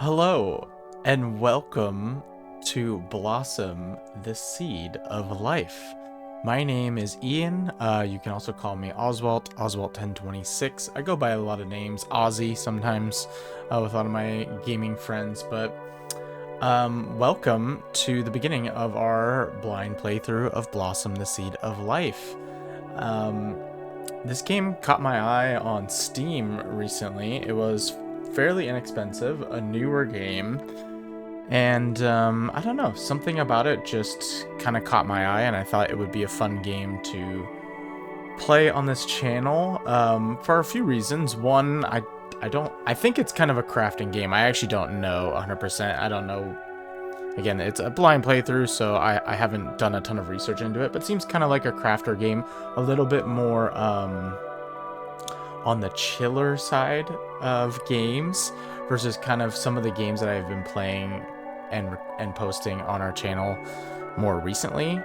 Hello, and welcome to Blossom, the Seed of Life. My name is Ian. You can also call me Oswalt, Oswalt1026. I go by a lot of names, Ozzy sometimes, with a lot of my gaming friends, but welcome to the beginning of our blind playthrough of Blossom, the Seed of Life. This game caught my eye on Steam recently. It was fairly inexpensive, a newer game, and I don't know, something about it just kind of caught my eye, and I thought it would be a fun game to play on this channel for a few reasons. One, I think it's kind of a crafting game. I actually don't know 100%. I don't know. Again, it's a blind playthrough, so I haven't done a ton of research into it, but it seems kind of like a crafter game, a little bit more on the chiller side of games versus kind of some of the games that I've been playing and posting on our channel more recently.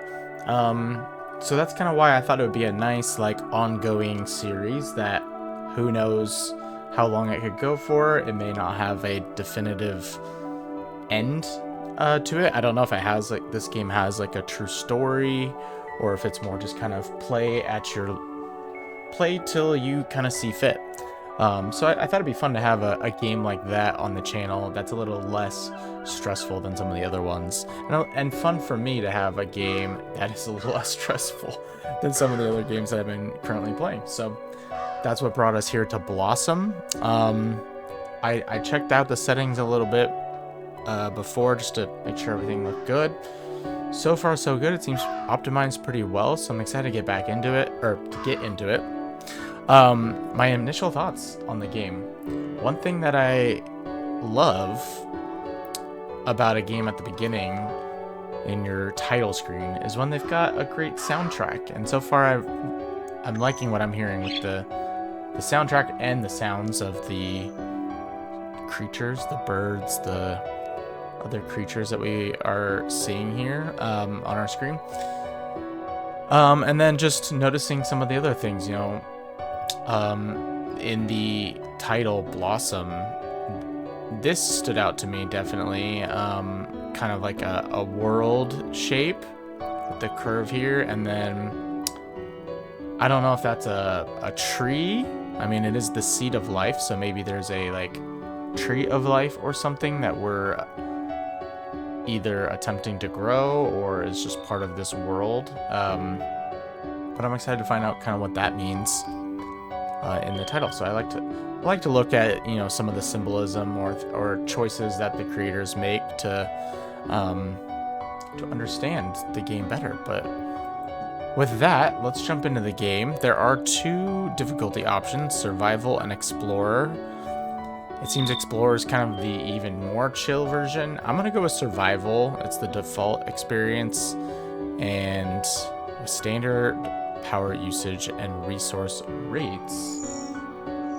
So that's kind of why I thought it would be a nice like ongoing series that who knows how long it could go for. It may not have a definitive end to it. I don't know if it has like this game has like a true story or if it's more just kind of play till you kind of see fit. So I thought it'd be fun to have a game like that on the channel that's a little less stressful than some of the other ones, and fun for me to have a game that is a little less stressful than some of the other games that I've been currently playing. So that's what brought us here to Blossom. I checked out the settings a little bit before just to make sure everything looked good. So far so good. It seems optimized pretty well, so I'm excited to get back into it, or to get into it. My initial thoughts on the game. One thing that I love about a game at the beginning in your title screen is when they've got a great soundtrack. And so far I'm liking what I'm hearing with the soundtrack and the sounds of the creatures, the birds, the other creatures that we are seeing here on our screen. And then just noticing some of the other things, in the title Blossom, this stood out to me definitely, kind of like a world shape with the curve here, and then I don't know if that's a tree. I mean, it is the seed of life, so maybe there's a like tree of life or something that we're either attempting to grow or is just part of this world. But I'm excited to find out kind of what that means in the title. So I like to look at some of the symbolism or choices that the creators make to understand the game better. But with that, let's jump into the game. There are two difficulty options: survival and explorer. It seems explorer is kind of the even more chill version. I'm gonna go with survival. It's the default experience, and with standard power usage and resource rates,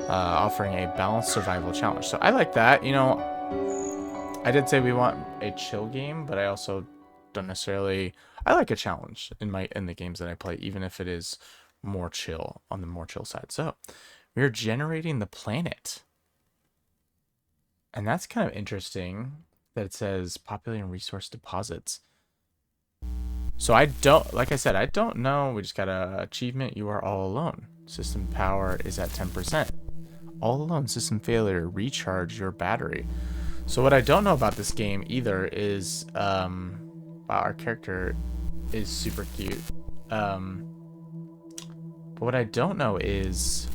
offering a balanced survival challenge. So I like that. I did say we want a chill game, but I also don't necessarily. I like a challenge in the games that I play, even if it is more chill, on the more chill side. So we're generating the planet, and that's kind of interesting that it says populating resource deposits. So like I said, I don't know. We just got a achievement. You are all alone. System power is at 10%. All alone, system failure, recharge your battery. So what I don't know about this game either is, wow, our character is super cute. But what I don't know is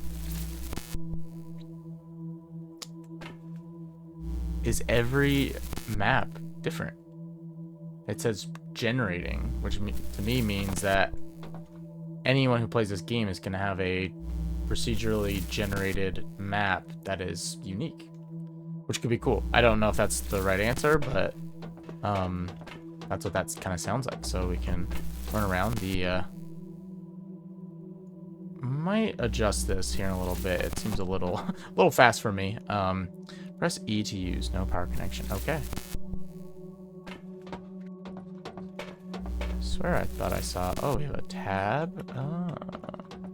every map different? It says generating, which to me means that anyone who plays this game is going to have a procedurally generated map that is unique, which could be cool. I don't know if that's the right answer, but that's what that kind of sounds like. So we can run around. Might adjust this here in a little bit. It seems a little fast for me. Press E to use. No power connection. Okay. Swear I thought I saw. Oh, we have a tab.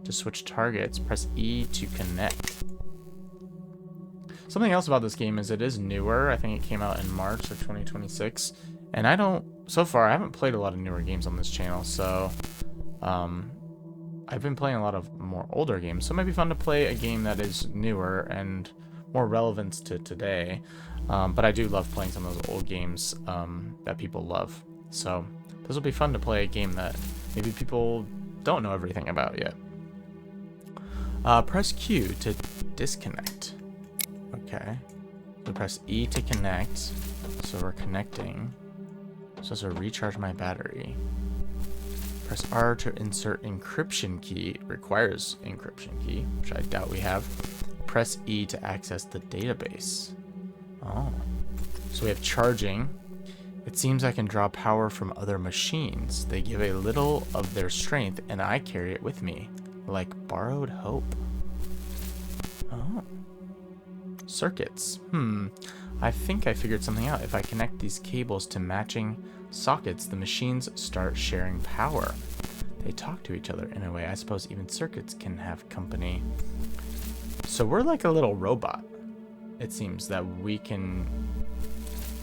To switch targets, press E to connect. Something else about this game is it is newer. I think it came out in March of 2026. And so far, I haven't played a lot of newer games on this channel, so I've been playing a lot of more older games. So it might be fun to play a game that is newer and more relevant to today. But I do love playing some of those old games that people love. So this will be fun to play a game that maybe people don't know everything about yet. Press Q to disconnect. Okay. So press E to connect. So we're connecting. So to recharge my battery. Press R to insert encryption key. It requires encryption key, which I doubt we have. Press E to access the database. Oh. So we have charging. It seems I can draw power from other machines. They give a little of their strength, and I carry it with me, like borrowed hope. Oh. Circuits. I think I figured something out. If I connect these cables to matching sockets, the machines start sharing power. They talk to each other in a way. I suppose even circuits can have company. So we're like a little robot. It seems that we can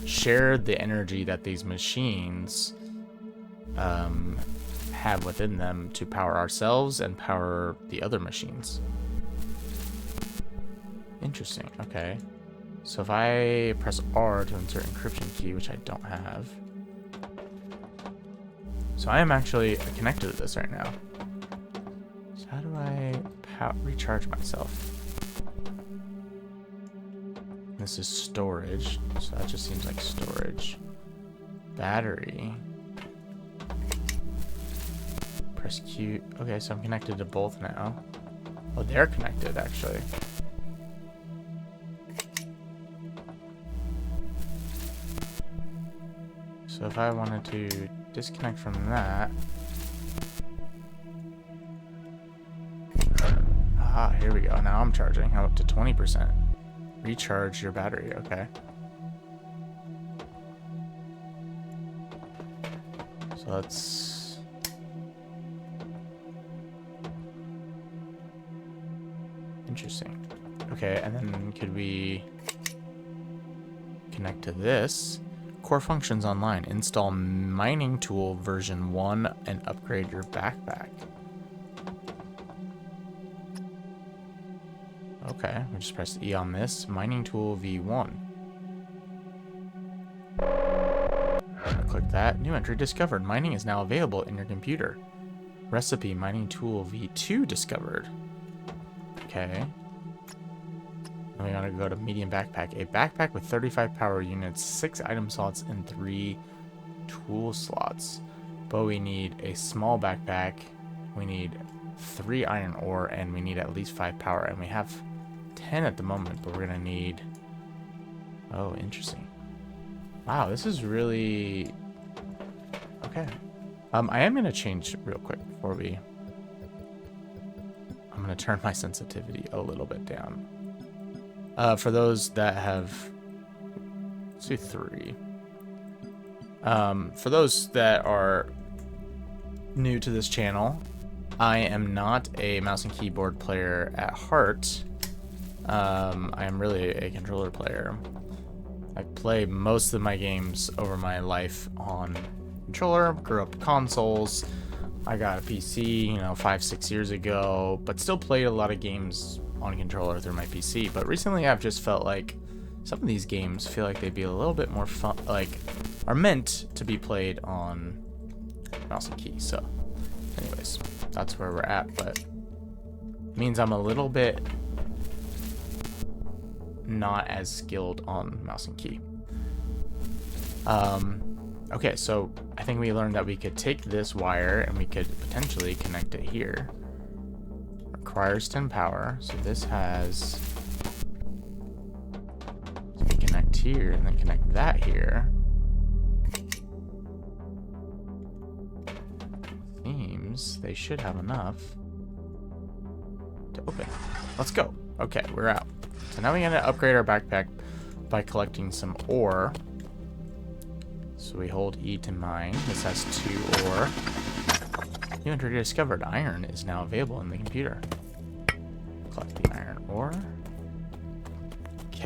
share the energy that these machines have within them to power ourselves and power the other machines. Interesting. Okay. So if I press R to insert encryption key, which I don't have. So I am actually connected to this right now. So how do I recharge myself? This is storage, so that just seems like storage. Battery. Press Q. Okay, so I'm connected to both now. Oh, they're connected, actually. So if I wanted to disconnect from that. Ah, here we go. Now I'm charging. I'm up to 20%. Recharge your battery. Okay. So let's... Interesting. Okay, and then could we connect to this? Core functions online. Install mining tool version 1 and upgrade your backpack. Okay, we just press E on this. Mining tool V1. Click that. New entry discovered. Mining is now available in your computer. Recipe mining tool V2 discovered. Okay. Then we gotta go to medium backpack. A backpack with 35 power units, 6 item slots, and 3 tool slots. But we need a small backpack. We need 3 iron ore, and we need at least 5 power. And we have 10 at the moment, but we're gonna need... Oh, interesting. Wow, this is really... Okay. I am gonna change real quick before we... I'm gonna turn my sensitivity a little bit down. For those that have... Let's do 3. For those that are new to this channel, I am not a mouse and keyboard player at heart. I am really a controller player. I play most of my games over my life on controller. Grew up consoles. I got a PC, 5-6 years ago, but still played a lot of games on controller through my PC. But recently I've just felt like some of these games feel like they'd be a little bit more fun, like are meant to be played on mouse and key. So anyways, that's where we're at, but it means I'm a little bit not as skilled on mouse and key. Okay, so I think we learned that we could take this wire and we could potentially connect it here. Requires 10 power, so this has... So we connect here and then connect that here. Seems they should have enough to open. Let's go. Okay, we're out. So now we're gonna upgrade our backpack by collecting some ore. So we hold E to mine. This has 2 ore. New entry discovered. Iron is now available in the computer. Collect the iron ore.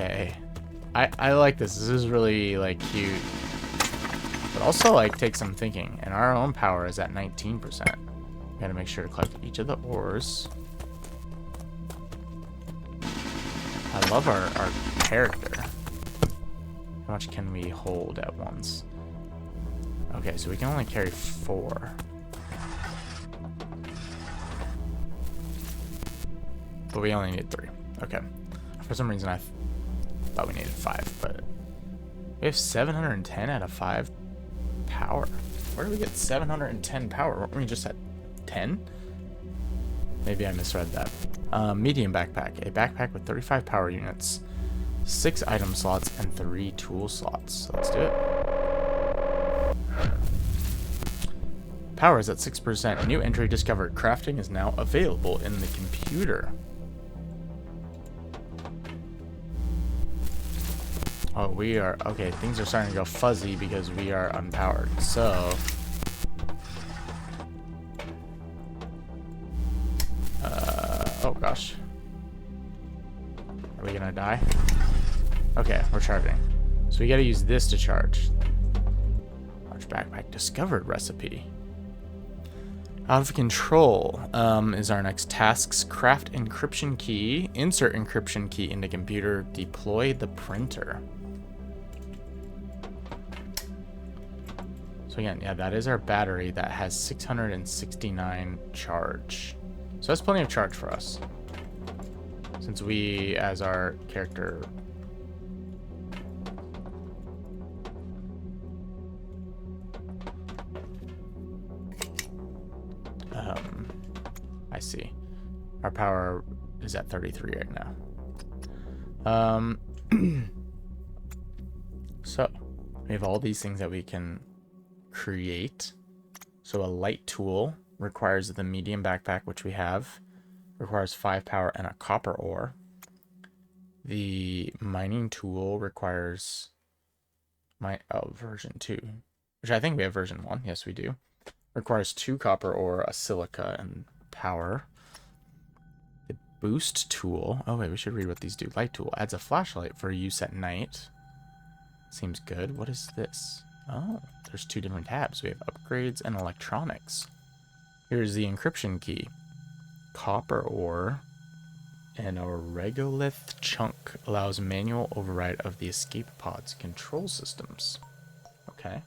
Okay. I like this. This is really, like, cute. But also, like, takes some thinking. And our own power is at 19%. Gotta make sure to collect each of the ores. I love our character. How much can we hold at once? Okay, so we can only carry 4. But we only need 3. Okay. For some reason, I thought we needed 5, but we have 710 out of 5 power. Where do we get 710 power? Weren't we just at 10? Maybe I misread that. Medium backpack. A backpack with 35 power units, 6 item slots, and 3 tool slots. So let's do it. Power is at 6%. New entry discovered. Crafting is now available in the computer. Oh, we are... Okay, things are starting to go fuzzy because we are unpowered. So... oh, gosh. Are we gonna die? Okay, we're charging. So we gotta use this to charge. Large backpack discovered recipe. Out of control is our next tasks. Craft encryption key. Insert encryption key into computer. Deploy the printer. So again, yeah, that is our battery that has 669 charge. So that's plenty of charge for us. Since we, as our character... I see. Our power is at 33 right now. So, we have all these things that we can create. So a light tool requires the medium backpack, which we have. Requires 5 power and a copper ore. The mining tool requires version 2, which I think we have version 1. Yes, we do. Requires 2 copper ore, a silica, and power. The boost tool. Oh wait, we should read what these do. Light tool adds a flashlight for use at night. Seems good. What is this? Oh, there's 2 different tabs. We have upgrades and electronics. Here's the encryption key. Copper ore and a regolith chunk allows manual override of the escape pod's control systems. Okay.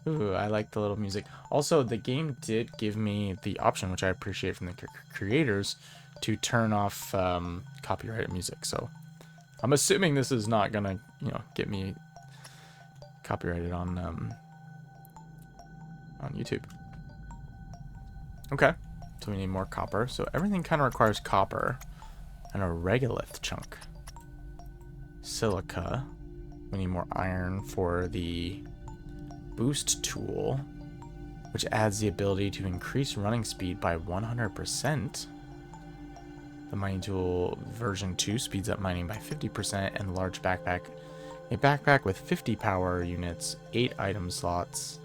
Ooh, I like the little music. Also, the game did give me the option, which I appreciate from the creators, to turn off copyrighted music. So I'm assuming this is not gonna, get me copyrighted on YouTube. Okay, so we need more copper. So everything kind of requires copper and a regolith chunk. Silica. We need more iron for the boost tool, which adds the ability to increase running speed by 100%. The mining tool version 2 speeds up mining by 50%, and large backpack. A backpack with 50 power units, 8 item slots,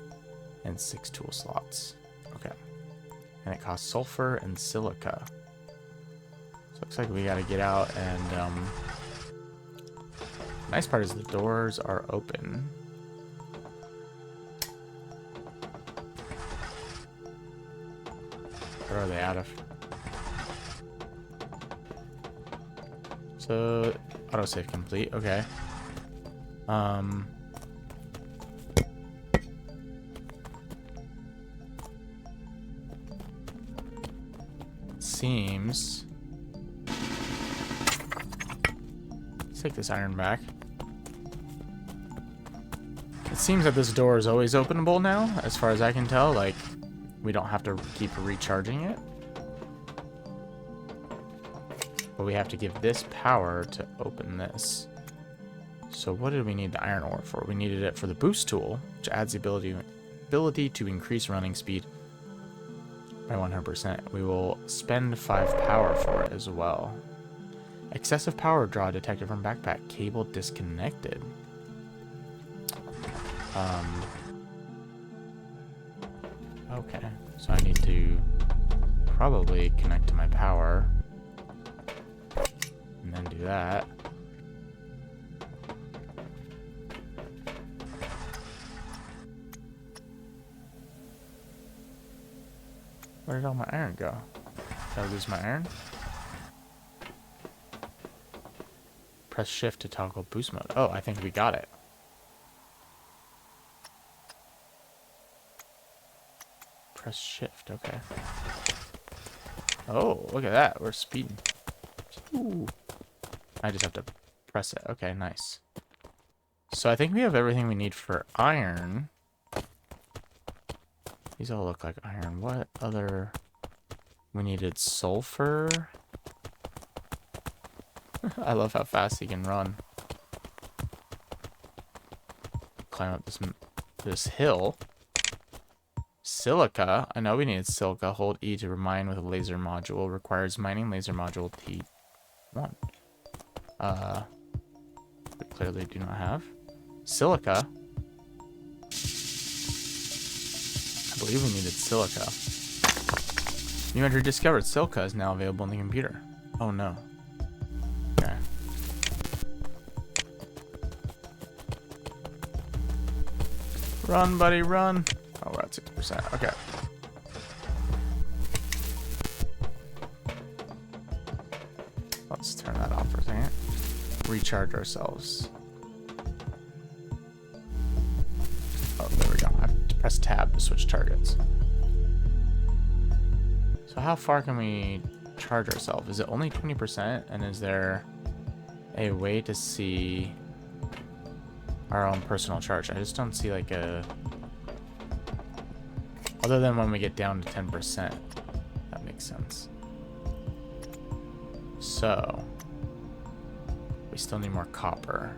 and 6 tool slots. Okay. And it costs sulfur and silica. So looks like we gotta get out and nice part is the doors are open. Where are they out of? So autosave complete, okay. Seems. Let's take this iron back. It seems that this door is always openable now, as far as I can tell. Like, we don't have to keep recharging it. But we have to give this power to open this. So what did we need the iron ore for? We needed it for the boost tool, which adds the ability to increase running speed by 100%. We will spend 5 power for it as well. Excessive power draw detected from backpack. Cable disconnected. Okay, so I need to probably connect to my power. And then do that. Where did all my iron go? Did I lose my iron? Press shift to toggle boost mode. Oh, I think we got it. Press shift, okay. Oh, look at that. We're speeding. Ooh. I just have to press it. Okay, nice. So I think we have everything we need for iron. These all look like iron. What other... We needed sulfur. I love how fast he can run. Climb up this hill. Silica. I know we needed silica. Hold E to mine with a laser module. Requires mining laser module T1. We clearly do not have. Silica. I believe we needed silica. New entry discovered. Silica is now available in the computer. Oh no. Okay. Run, buddy, run. Oh, we're at 6%. Okay. Let's turn that off for a second. Recharge ourselves. Oh, there we go. I have to press tab to switch targets. So how far can we charge ourselves? Is it only 20%? And is there a way to see our own personal charge? I just don't see like a... Other than when we get down to 10%. That makes sense. So... We still need more copper.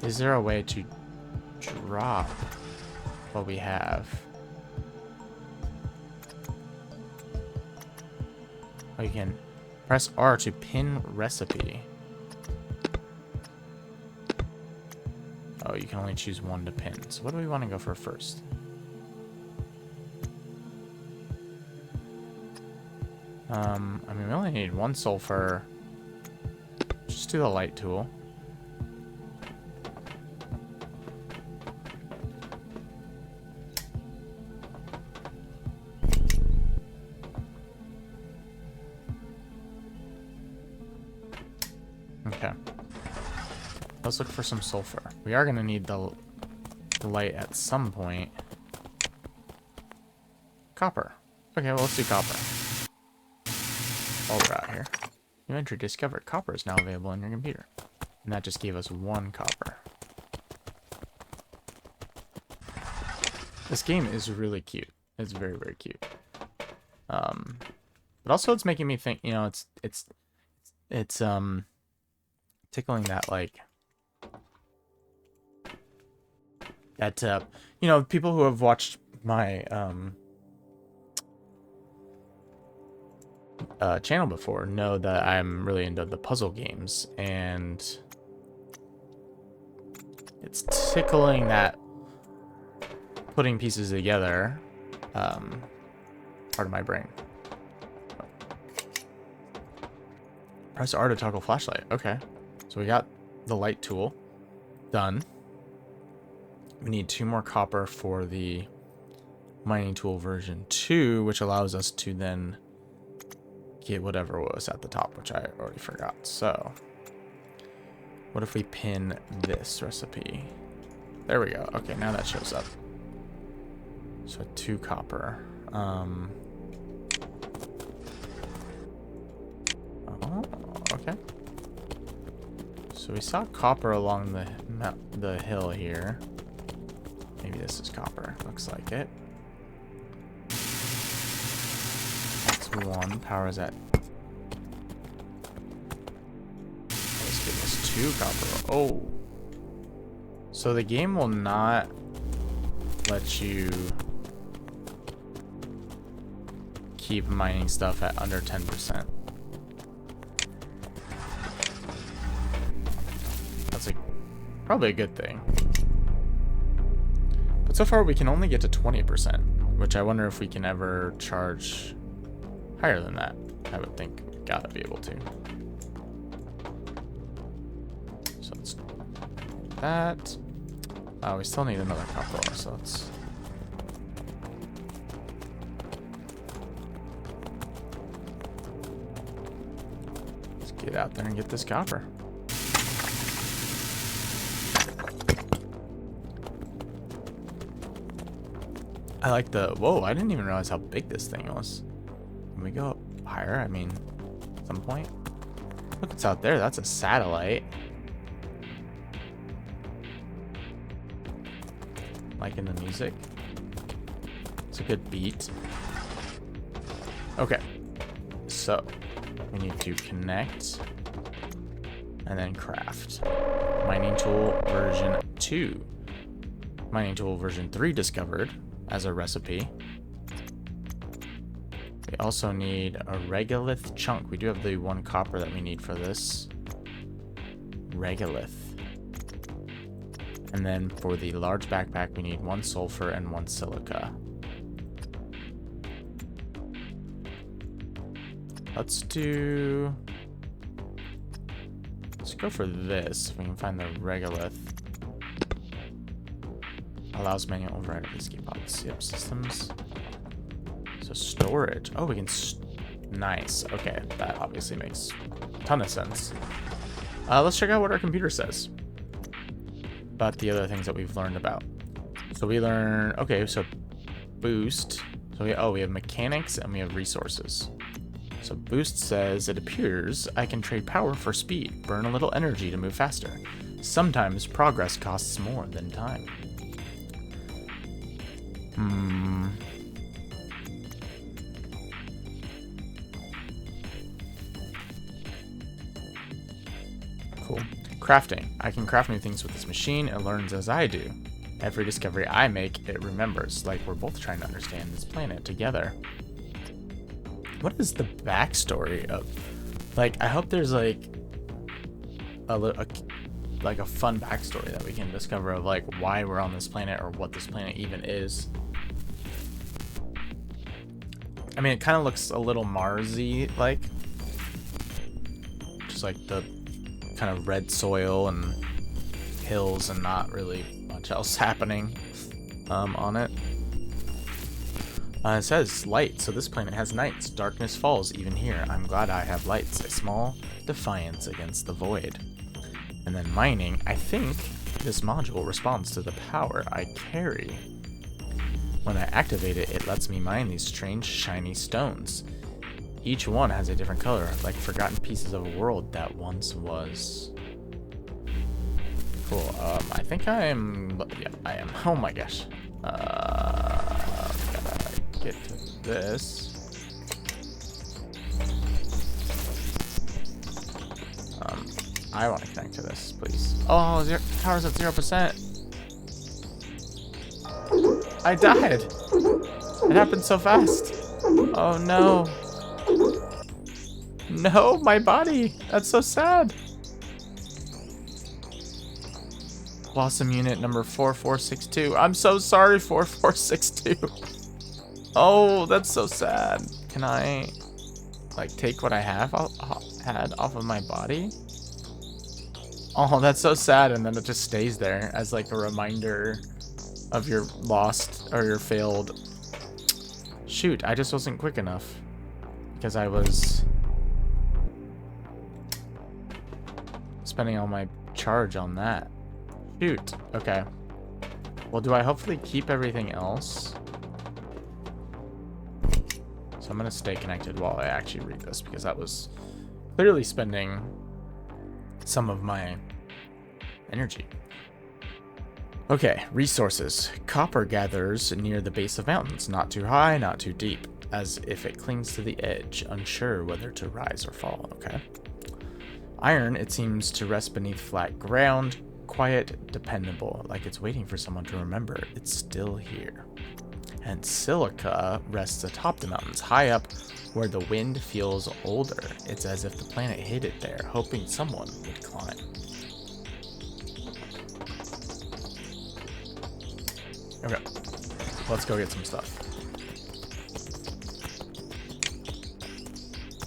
Is there a way to drop what we have? Oh, you can press R to pin recipe. Oh, you can only choose one to pin. So what do we want to go for first? I mean, we only need one sulfur. Just do the light tool. Okay. Let's look for some sulfur. We are going to need the light at some point. Copper. Okay, well, let's do copper. While we're out here. New entry discovered. Copper is now available in your computer. And that just gave us one copper. This game is really cute. It's very, very cute. But also it's making me think, you know, it's tickling that, like, that, you know, people who have watched my, channel before know that I'm really into the puzzle games, and it's tickling that putting pieces together part of my brain. Press R to toggle flashlight. Okay, so we got the light tool done. We need 2 more copper for the mining tool version 2, which allows us to then get whatever was at the top, which I already forgot. So what if we pin this recipe? There we go. Okay, now that shows up. So 2 copper. Oh, okay. So we saw copper along the hill here. Maybe this is copper. Looks like it. That's 1. Power is at. Let's give us 2 copper. Oh. So the game will not let you keep mining stuff at under 10%. That's like probably a good thing. But so far we can only get to 20%. which I wonder if we can ever charge higher than that. I would think we gotta be able to. So let's do that. Oh, we still need another copper, so let's... Let's get out there and get this copper. I like the... Whoa, I didn't even realize how big this thing was. Can we go up higher? I mean, at some point. Look, it's out there. That's a satellite. Liking the music. It's a good beat. Okay. So, we need to connect and then craft. Mining tool version 2. Mining tool version 3 discovered as a recipe. We also need a regolith chunk. We do have the 1 copper that we need for this. Regolith. And then for the large backpack, we need 1 sulfur and 1 silica. Let's go for this. If we can find the regolith. Allows manual override of escape pods. Yep, systems. So storage. Oh, we can... Nice. Okay, that obviously makes a ton of sense. Let's check out what our computer says about the other things that we've learned about. So we learn... Okay, so boost. So we have mechanics and we have resources. So boost says, it appears I can trade power for speed, burn a little energy to move faster. Sometimes progress costs more than time. Cool. Crafting. I can craft new things with this machine. It learns as I do. Every discovery I make, it remembers, like we're both trying to understand this planet together. What is the backstory of... Like, I hope there's, like, a fun backstory that we can discover of, like, why we're on this planet or what this planet even is. I mean, it kind of looks a little Mars-y, like. Just, like, the kind of red soil and hills and not really much else happening on it. It says light, so this planet has nights. Darkness falls even here. I'm glad I have lights. A small defiance against the void. And then mining. I think this module responds to the power I carry. When I activate it, it lets me mine these strange shiny stones. Each one has a different color, like forgotten pieces of a world that once was. Cool. I think I'm... Yeah, I am. Oh my gosh. Get to this. I want to connect to this, please. Oh, power's at 0%. I died. It happened so fast. Oh no. No, my body. That's so sad. Blossom unit number 4462. I'm so sorry, 4462. Oh, that's so sad. Can I, like, take what I have had off of my body? Oh, that's so sad. And then it just stays there as, like, a reminder of your lost or your failed. Shoot, I just wasn't quick enough because I was spending all my charge on that. Shoot. Okay. Well, do I hopefully keep everything else? So I'm going to stay connected while I actually read this because that was clearly spending some of my energy. Okay, resources. Copper gathers near the base of mountains, not too high, not too deep, as if it clings to the edge, unsure whether to rise or fall. Okay. Iron, it seems to rest beneath flat ground, quiet, dependable, like it's waiting for someone to remember it's still here. And silica rests atop the mountains, high up where the wind feels older. It's as if the planet hid it there, hoping someone would climb. Okay, let's go get some stuff.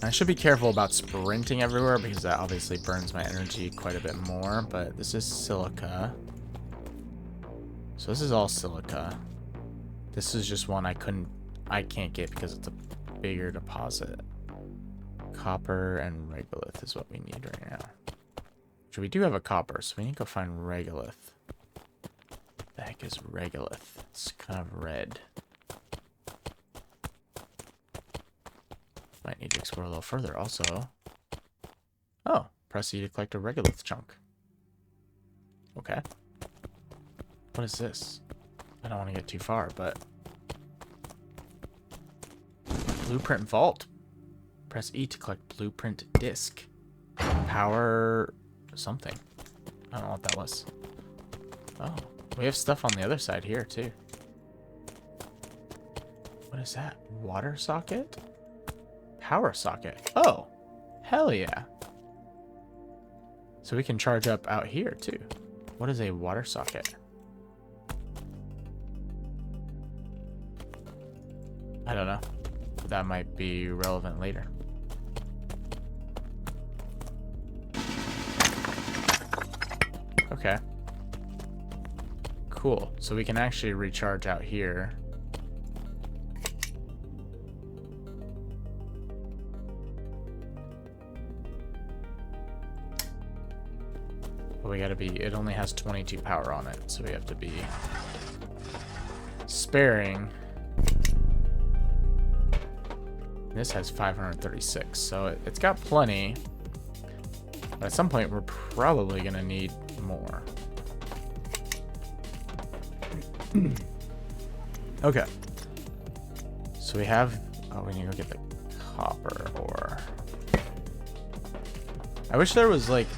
I should be careful about sprinting everywhere because that obviously burns my energy quite a bit more, but this is silica. So this is all silica. This is just one I can't get because it's a bigger deposit. Copper and regolith is what we need right now. So we do have a copper, so we need to go find regolith. The heck is regolith? It's kind of red. Might need to explore a little further also. Oh, press E to collect a regolith chunk. Okay. What is this? I don't want to get too far, but... Blueprint vault. Press E to collect blueprint disc. Power... something. I don't know what that was. Oh, we have stuff on the other side here, too. What is that? Water socket? Power socket. Oh, hell yeah. So we can charge up out here, too. What is a water socket? I don't know. That might be relevant later. Okay. Cool. So we can actually recharge out here. But we gotta be... It only has 22 power on it, so we have to be sparing. This has 536, so it's got plenty. But at some point, we're probably going to need more. Okay. So we have... Oh, we need to go get the copper ore. I wish there was, like...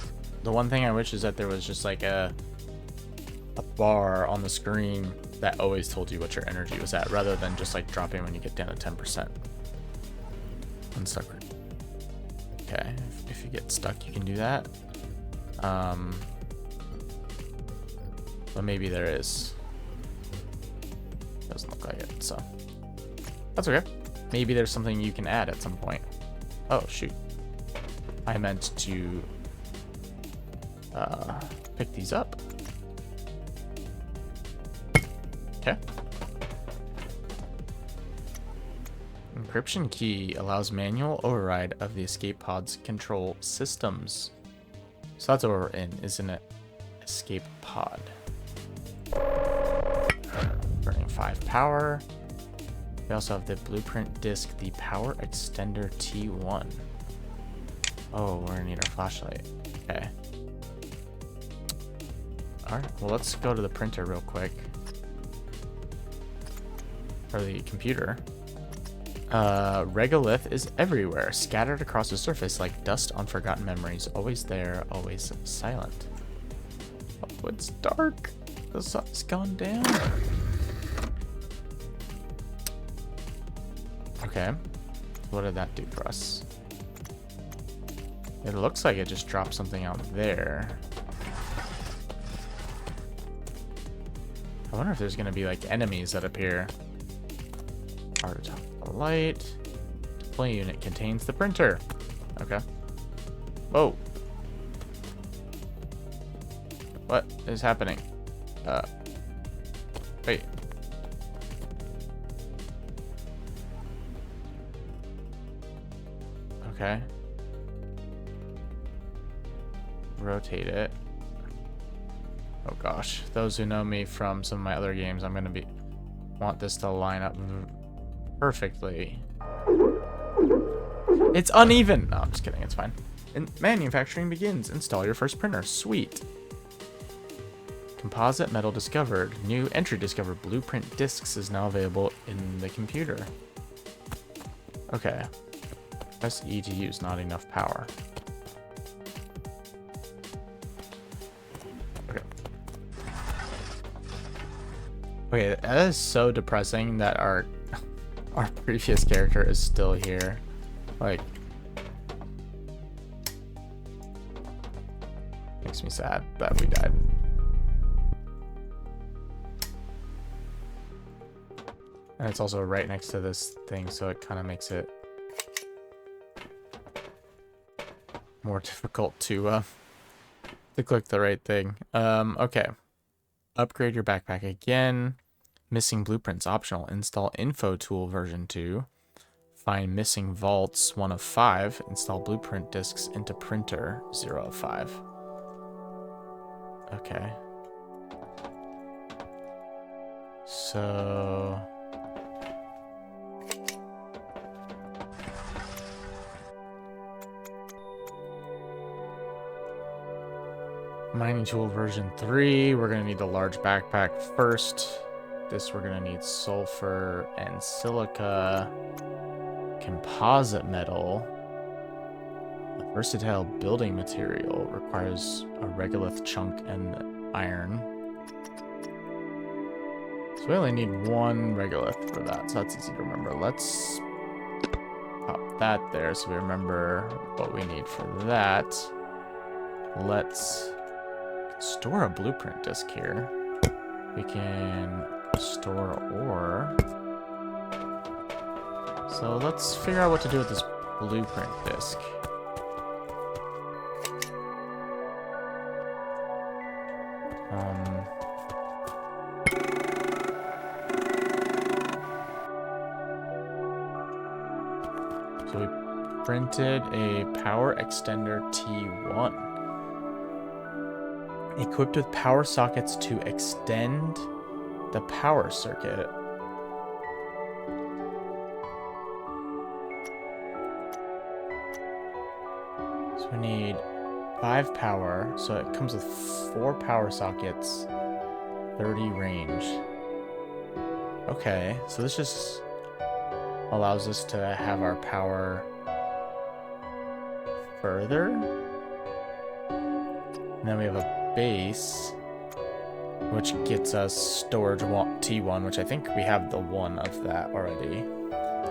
The one thing I wish is that there was just, like, a bar on the screen that always told you what your energy was at, rather than just, like, dropping when you get down to 10%. Unstuck. Okay, if you get stuck, you can do that. But maybe there is. Doesn't look like it, so that's okay. Maybe there's something you can add at some point. Oh shoot! I meant to pick these up. Okay. Encryption key allows manual override of the escape pod's control systems. So that's what we're in, isn't it? Escape pod. Burning 5 power. We also have the blueprint disc, the power extender T1. Oh, we're gonna need our flashlight. Okay. Alright, well let's go to the printer real quick. Or the computer. Regolith is everywhere, scattered across the surface like dust on forgotten memories. Always there, always silent. Oh, it's dark. The sun's gone down. Okay. What did that do for us? It looks like it just dropped something out there. I wonder if there's going to be like enemies that appear. Art top of the light. Display unit contains the printer. Okay. Whoa. What is happening? Wait. Okay. Rotate it. Oh gosh. Those who know me from some of my other games, I'm gonna want this to line up perfectly. It's uneven! No, I'm just kidding, it's fine. Manufacturing begins. Install your first printer. Sweet. Composite metal discovered. New entry discovered. Blueprint discs is now available in the computer. Okay. Press E to use. Not enough power. Okay. Okay, that is so depressing that our previous character is still here. Like, makes me sad that we died. And it's also right next to this thing, so it kind of makes it more difficult to click the right thing. Okay. Upgrade your backpack again. Missing blueprints optional. Install info tool version 2. Find missing vaults 1 of 5. Install blueprint disks into printer 0 of 5. Okay. So mining tool version 3. We're gonna need the large backpack first. This we're gonna need sulfur and silica. Composite metal. A versatile building material requires a regolith chunk and iron. So we only need 1 regolith for that, so that's easy to remember. Let's pop that there so we remember what we need for that. Let's store a blueprint disk here. We can store ore. So let's figure out what to do with this blueprint disk. So we printed a power extender T1. Equipped with power sockets to extend the power circuit. So we need 5 power, so it comes with 4 power sockets, 30 range. Okay, so this just allows us to have our power further. And then we have a base, which gets us storage T1, which I think we have the 1 of that already.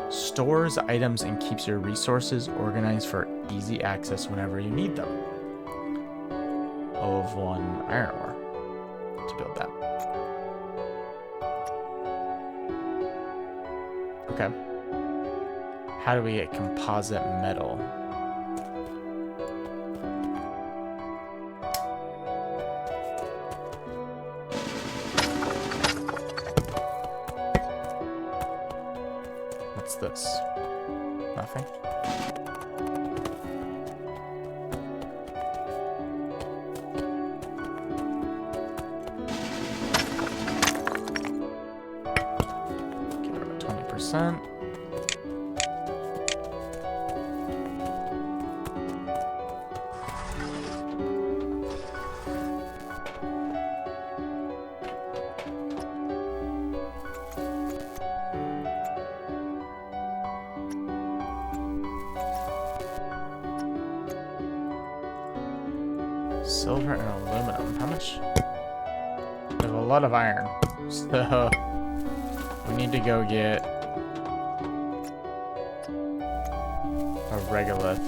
Stores items and keeps your resources organized for easy access whenever you need them. O of 1 iron ore to build that. Okay. How do we get composite metal? What's this? Nothing? Get rid of 20%. Silver and aluminum. How much? We have a lot of iron. So we need to go get a regolith.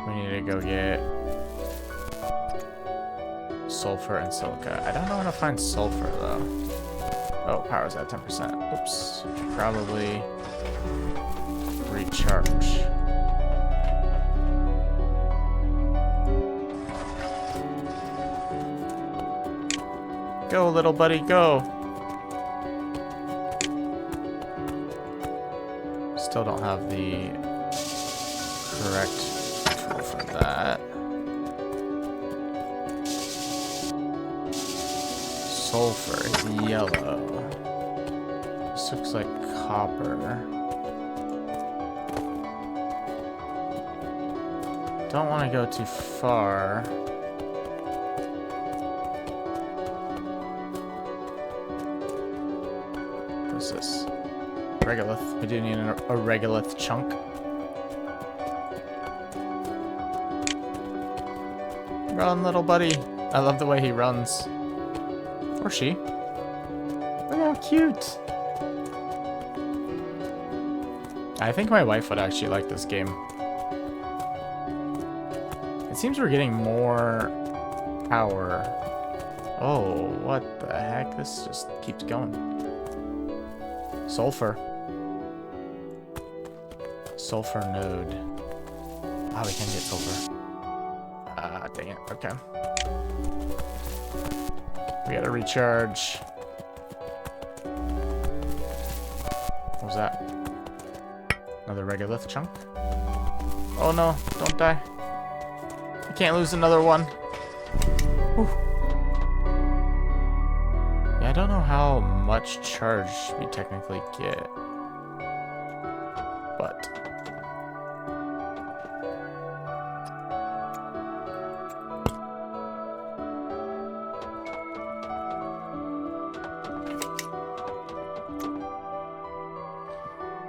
We need to go get sulfur and silica. I don't know how to find sulfur though. Oh, power's at 10%. Oops. Probably recharge. Go, little buddy, go. Still don't have the correct tool for that. Sulfur is yellow. This looks like copper. Don't want to go too far. What's this? Regolith. We do need a regolith chunk. Run, little buddy. I love the way he runs. Or she. Look how cute. I think my wife would actually like this game. It seems we're getting more power. Oh, what the heck? This just keeps going. Sulfur. Sulfur node. Ah, we can get sulfur. Ah, dang it. Okay. We gotta recharge. What was that? Another regolith chunk? Oh no, don't die. I can't lose another one. Whew. Yeah, I don't know how much charge we technically get. But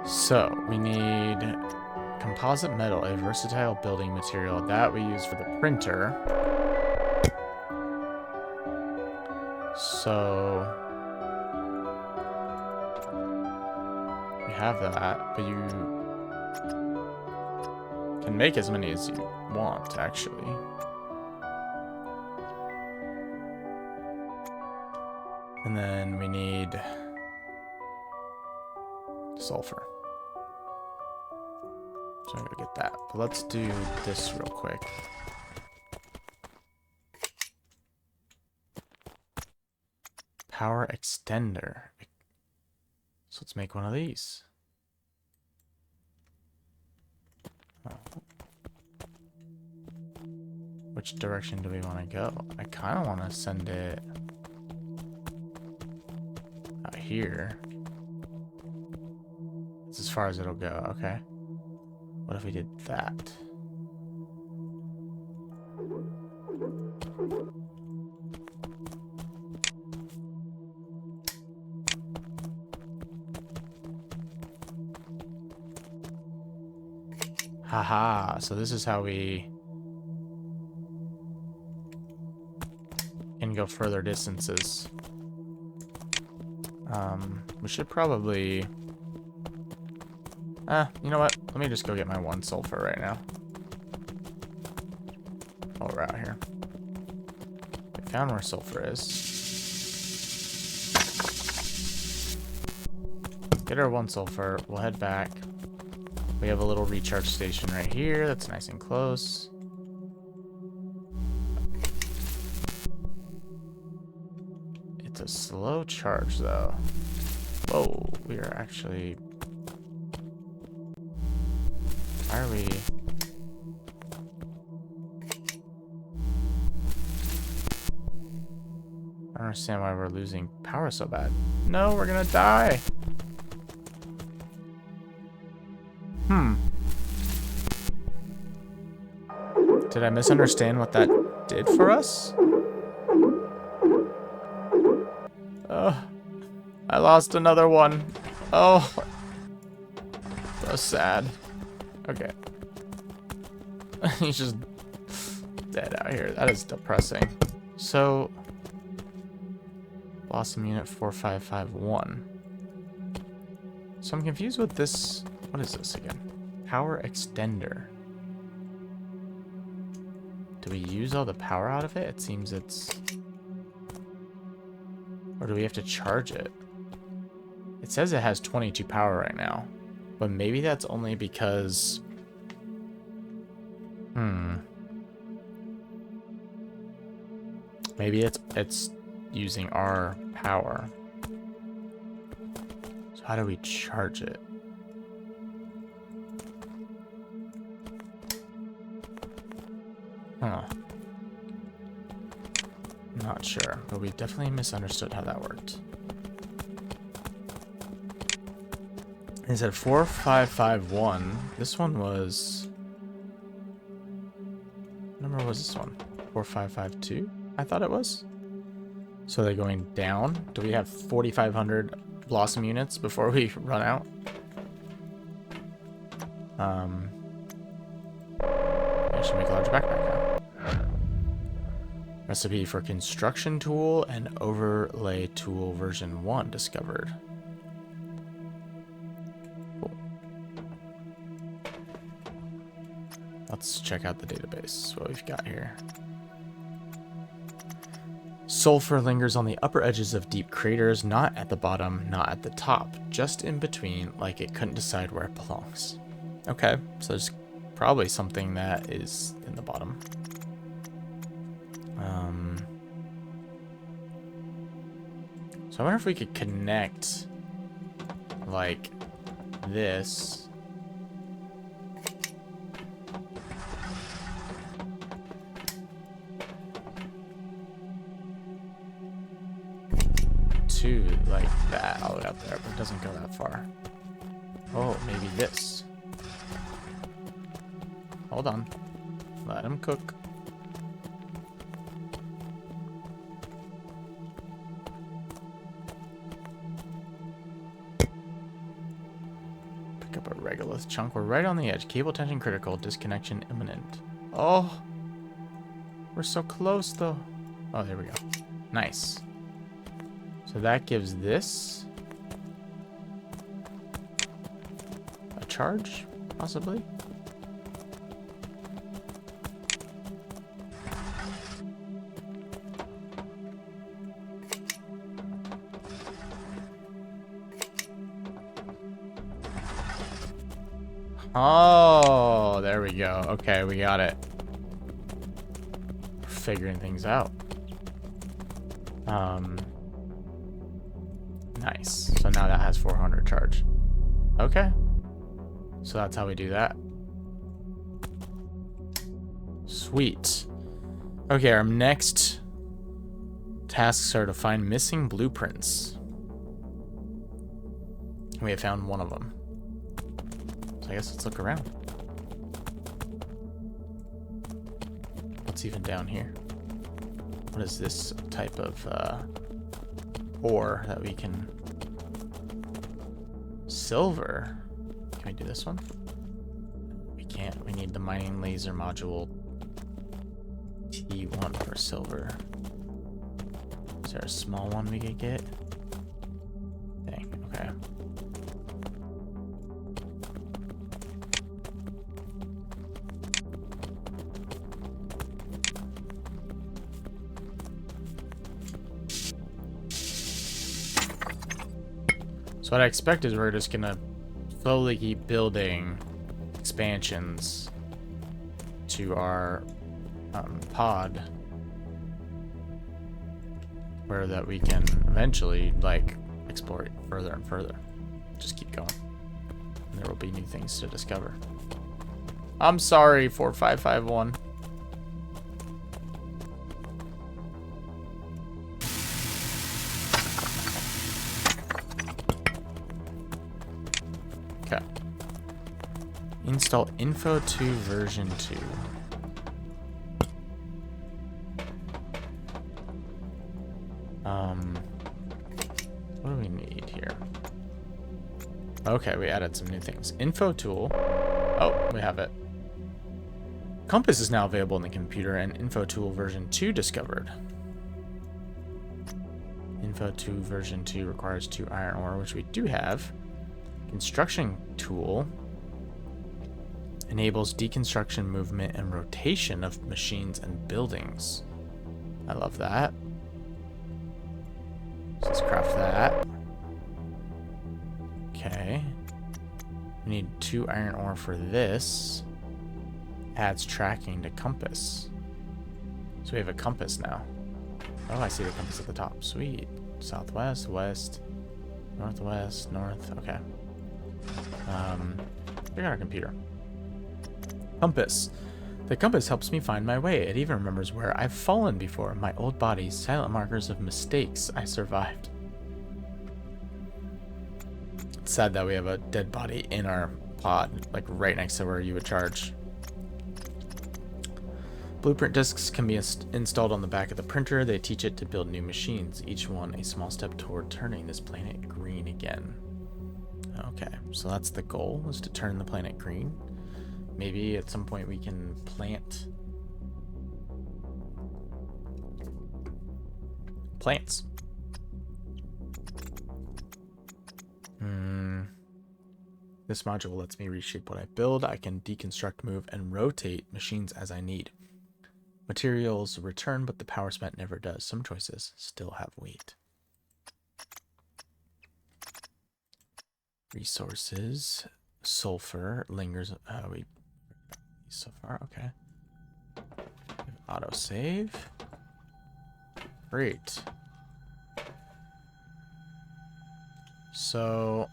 so we need composite metal, a versatile building material that we use for the printer. So we have that, but you can make as many as you want, actually. And then we need sulfur. So I'm gonna get that. But let's do this real quick. Power extender. So let's make one of these. Oh. Which direction do we want to go? I kind of want to send it out here. That's as far as it'll go. Okay. What if we did that? Haha, so this is how we can go further distances. We should probably... you know what? Let me just go get my 1 sulfur right now. While we're out here. I found where sulfur is. Get our 1 sulfur. We'll head back. We have a little recharge station right here. That's nice and close. It's a slow charge, though. Whoa, we are actually... Why are we... I don't understand why we're losing power so bad. No, we're gonna die! Did I misunderstand what that did for us? Oh, I lost another one. Oh, so sad. Okay. He's just dead out here. That is depressing. So, Blossom Unit 4551. So I'm confused with this. What is this again? Power Extender. Do we use all the power out of it? It seems it's... Or do we have to charge it? It says it has 22 power right now. But maybe that's only because... Maybe it's using our power. So how do we charge it? Huh. Not sure, but we definitely misunderstood how that worked. It said 4551. This one was... What number was this one? 4552? I thought it was. So they're going down. Do we have 4,500 Blossom units before we run out? I should make a larger backpack now. Recipe for construction tool and overlay tool version 1 discovered. Cool. Let's check out the database, what we've got here. Sulfur lingers on the upper edges of deep craters, not at the bottom, not at the top, just in between, like it couldn't decide where it belongs. Okay, so there's Probably something that is in the bottom. So I wonder if we could connect like this. To like that all the way up there, but it doesn't go that far. Oh, maybe this. Hold on. Let him cook. Pick up a regolith chunk. We're right on the edge. Cable tension critical. Disconnection imminent. Oh. We're so close, though. Oh, there we go. Nice. So that gives this a charge, possibly. Oh, there we go. Okay, we got it. We're figuring things out. Nice. So now that has 400 charge. Okay. So that's how we do that. Sweet. Okay, our next tasks are to find missing blueprints. We have found one of them. So I guess let's look around. What's even down here? What is this type of ore that we can... Silver. Can we do this one? We can't. We need the mining laser module T1 for silver. Is there a small one we could get? Dang, okay. So what I expect is we're just gonna slowly keep building expansions to our pod, where that we can eventually like explore it further and further. Just keep going, and there will be new things to discover. I'm sorry, 4551. Okay. Install Info 2 version 2. What do we need here? Okay, we added some new things. Info tool. Oh, we have it. Compass is now available in the computer, and Info tool version 2 discovered. Info 2 version 2 requires 2 iron ore, which we do have. Construction tool enables deconstruction, movement, and rotation of machines and buildings. I love that. So let's craft that. Okay. We need 2 iron ore for this. Adds tracking to compass. So we have a compass now. Oh, I see the compass at the top. Sweet. Southwest, west, northwest, north. Okay. Check out our computer. Compass. The compass helps me find my way. It even remembers where I've fallen before. My old body, silent markers of mistakes I survived. It's sad that we have a dead body in our pod, like right next to where you would charge. Blueprint discs can be installed on the back of the printer. They teach it to build new machines, each one a small step toward turning this planet green again. Okay, so that's the goal, is to turn the planet green. Maybe at some point we can plant plants. This module lets me reshape what I build. I can deconstruct, move, and rotate machines as I need. Materials return, but the power spent never does. Some choices still have weight. Resources. Sulfur lingers. so far. Okay. Auto save. Great. So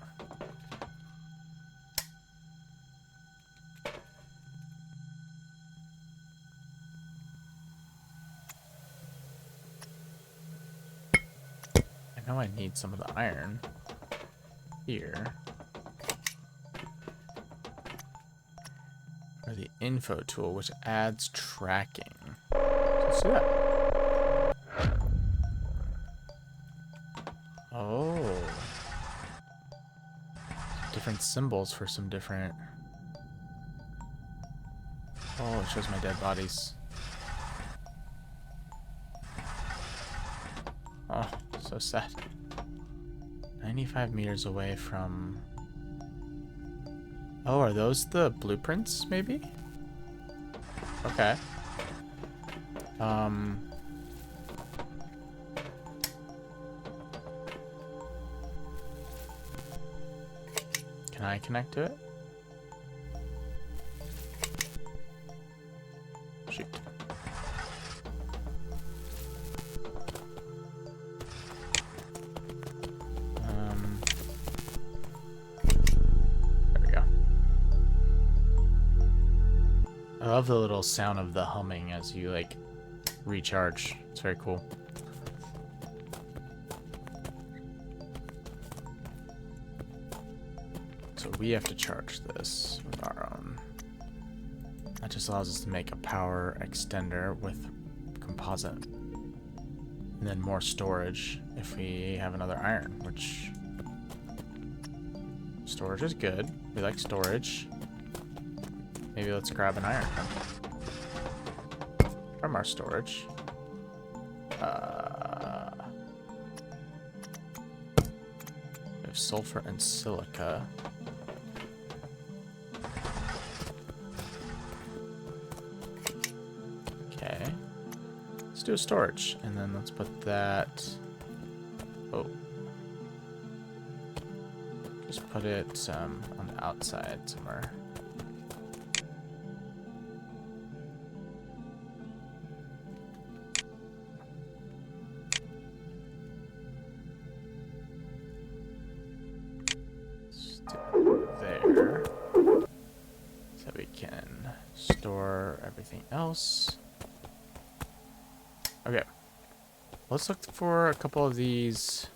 I know I need some of the iron here. Or the info tool, which adds tracking. So let's do that. Oh. Different symbols for some different... Oh, it shows my dead bodies. Oh, so sad. 95 meters away from... Oh, are those the blueprints, maybe? Okay. Can I connect to it? Shoot. There we go. I love the little sound of the humming as you, like, recharge. It's very cool. So we have to charge this with our own. That just allows us to make a power extender with composite. And then more storage if we have another iron, which... Storage is good. We like storage. Maybe let's grab an iron from our storage. We have sulfur and silica. Okay. Let's do a storage, and then let's put that... Oh. Just put it on the outside somewhere. There, so we can store everything else. Okay, let's look for a couple of these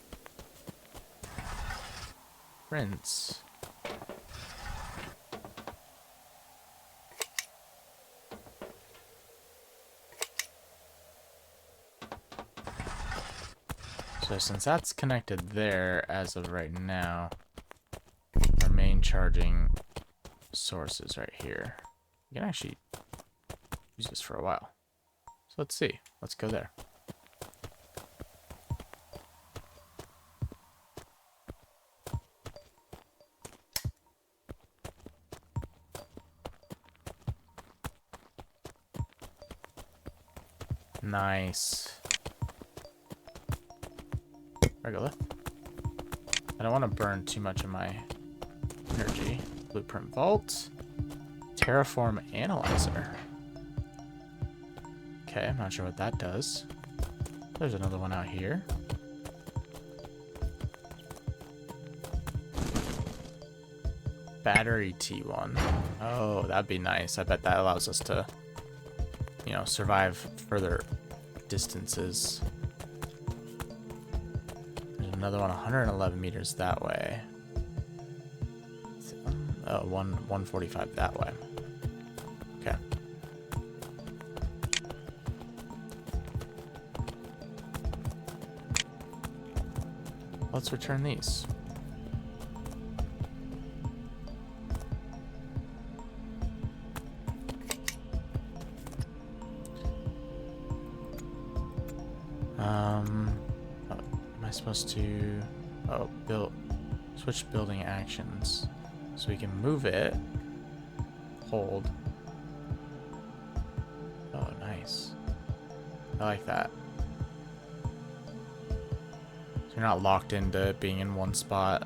prints. So since that's connected there as of right now, our main charging source is right here. You can actually use this for a while. So let's see. Let's go there. Nice. Regular. I don't want to burn too much of my energy. Blueprint vault. Terraform analyzer. Okay, I'm not sure what that does. There's another one out here. Battery T1. Oh, that'd be nice. I bet that allows us to, you know, survive further distances. There's another one 111 meters that way. Oh, 145 that way. Okay. Let's return these. Oh, am I supposed to... Oh, switch building actions. So we can move it. Hold. Oh, nice. I like that. So you're not locked into being in one spot.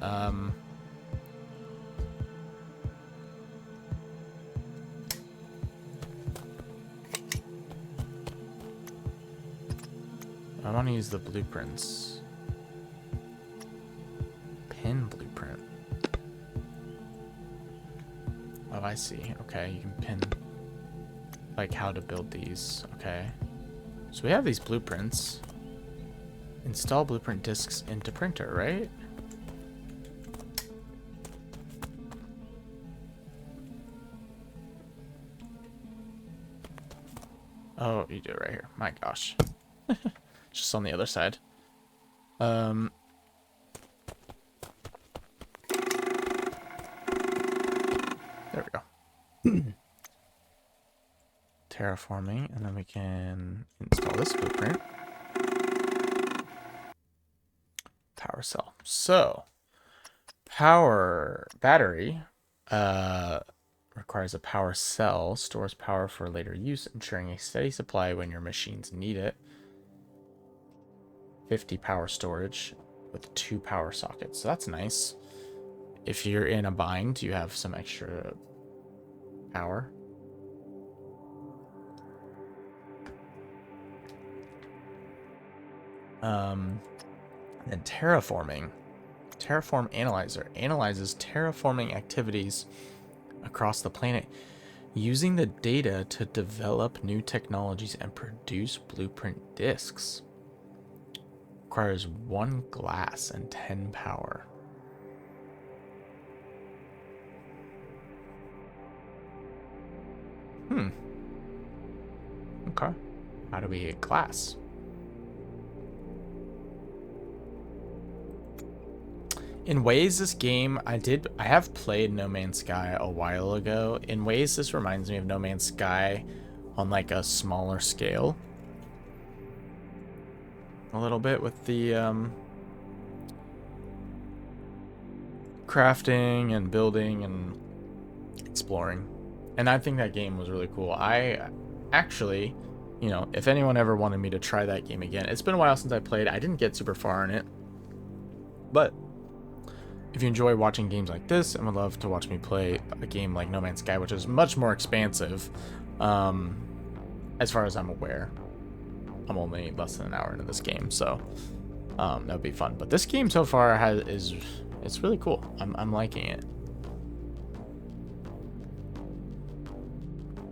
I want to use the blueprints. Pin blueprint. Oh, I see. Okay, you can pin, like, how to build these. Okay. So we have these blueprints. Install blueprint disks into printer, right? Oh, you do it right here. My gosh. Just on the other side. There we go. Terraforming, and then we can install this blueprint. Power cell. So, power battery requires a power cell, stores power for later use, ensuring a steady supply when your machines need it. 50 power storage with 2 power sockets. So that's nice. If you're in a bind, you have some extra power. And terraforming. Terraform Analyzer analyzes terraforming activities across the planet, using the data to develop new technologies and produce blueprint disks. Requires 1 glass and 10 power. Okay. How do we get glass? In ways, this game, I have played No Man's Sky a while ago. In ways, this reminds me of No Man's Sky on like a smaller scale. A little bit with the crafting and building and exploring. And I think that game was really cool. I actually, you know, if anyone ever wanted me to try that game again, it's been a while since I played. I didn't get super far in it. But if you enjoy watching games like this and would love to watch me play a game like No Man's Sky, which is much more expansive, as far as I'm aware, I'm only less than an hour into this game, so that would be fun. But this game so far it's really cool. I'm liking it.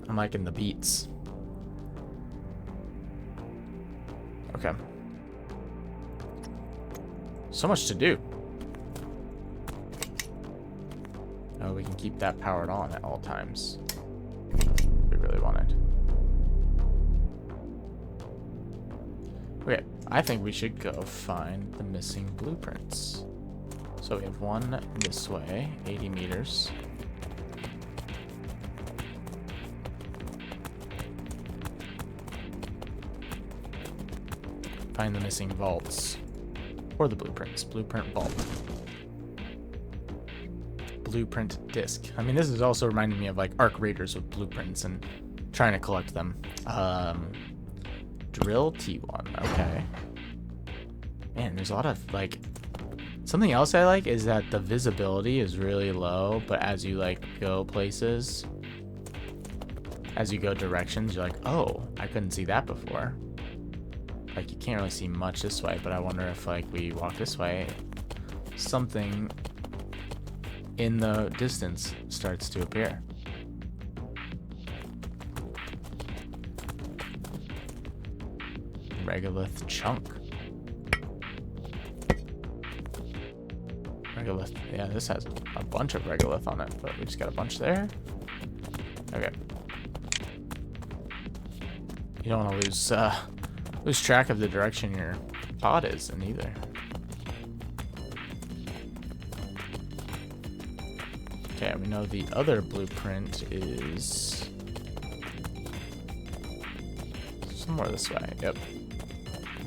I'm liking the beats. Okay. So much to do. Oh, we can keep that powered on at all times. We really wanted. Okay, I think we should go find the missing blueprints. So we have one this way, 80 meters. Find the missing vaults. Or the blueprints. Blueprint vault. Blueprint disc. I mean, this is also reminding me of like Arc Raiders with blueprints and trying to collect them. Drill T1. Okay. Man, there's a lot of like... Something else I like is that the visibility is really low, but as you like go places, as you go directions, you're like, oh, I couldn't see that before. Like, you can't really see much this way, but I wonder if like we walk this way, something in the distance starts to appear. Regolith chunk. Regolith, yeah, this has a bunch of regolith on it, but we just got a bunch there. Okay. You don't want to lose track of the direction your pod is in either. Okay, we know the other blueprint is somewhere this way. Yep.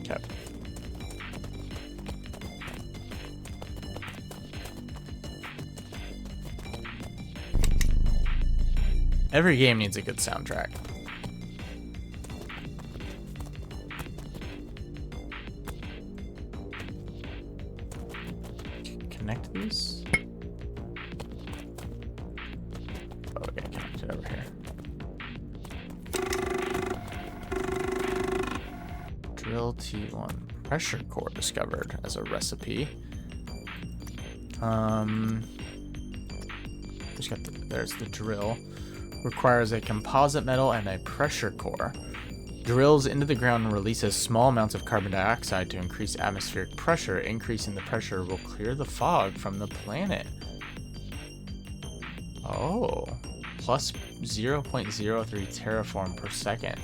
Okay. Every game needs a good soundtrack. Connect these. Oh, we gotta connect it over here. Drill T1. Pressure core discovered as a recipe. There's the drill. Requires a composite metal and a pressure core. Drills into the ground and releases small amounts of carbon dioxide to increase atmospheric pressure. Increasing the pressure will clear the fog from the planet. Oh, plus 0.03 terraform per second.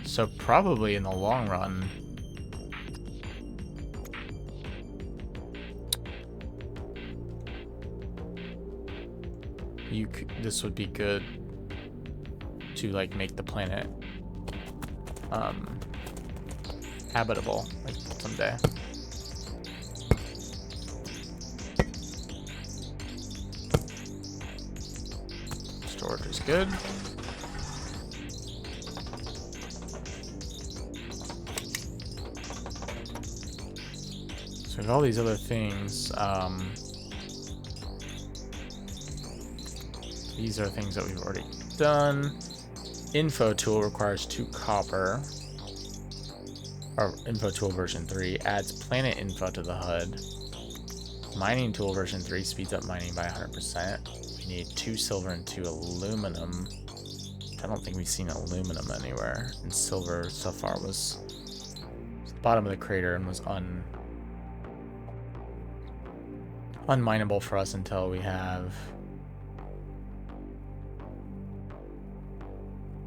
So probably in the long run, this would be good to like make the planet habitable like someday. Storage is good. So we have all these other things. These are things that we've already done. Info tool requires 2 copper. Or info tool version 3 adds planet info to the HUD. Mining tool version 3 speeds up mining by 100%. We need 2 silver and 2 aluminum. I don't think we've seen aluminum anywhere. And silver so far was at the bottom of the crater and was unmineable for us until we have...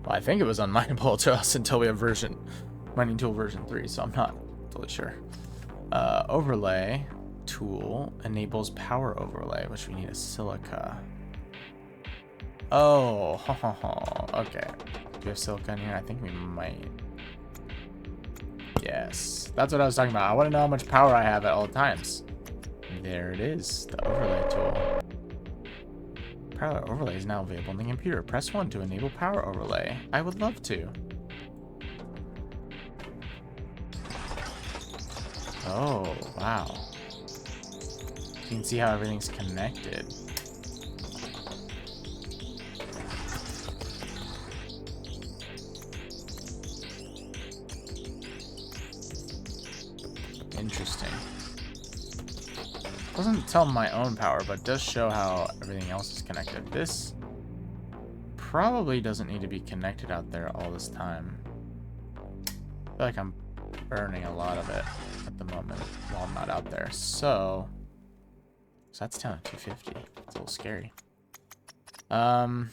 Well, I think it was unmineable to us until we have mining tool version 3, so I'm not totally sure. Overlay tool enables power overlay, which we need a silica. Oh, okay. Do we have silica in here? I think we might. Yes, that's what I was talking about. I want to know how much power I have at all times. There it is, the overlay tool. Power overlay is now available in the computer. Press 1 to enable power overlay. I would love to. Oh, wow. You can see how everything's connected. Interesting. Doesn't tell my own power, but does show how everything else is connected. This probably doesn't need to be connected out there all this time. I feel like I'm burning a lot of it at the moment while I'm not out there. So that's down to 250. It's a little scary. Some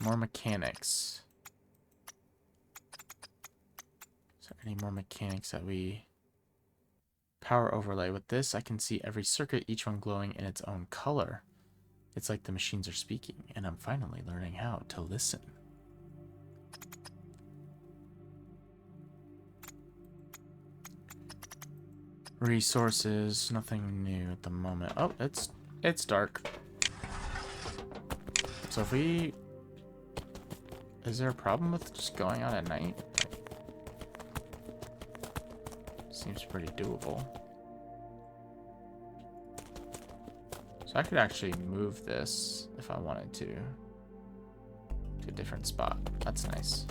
more mechanics. Is there any more mechanics that we... Power overlay. With this, I can see every circuit, each one glowing in its own color. It's like the machines are speaking, and I'm finally learning how to listen. Resources, nothing new at the moment. Oh, it's dark. So if we... Is there a problem with just going out at night? Seems pretty doable. So I could actually move this if I wanted to a different spot. That's nice.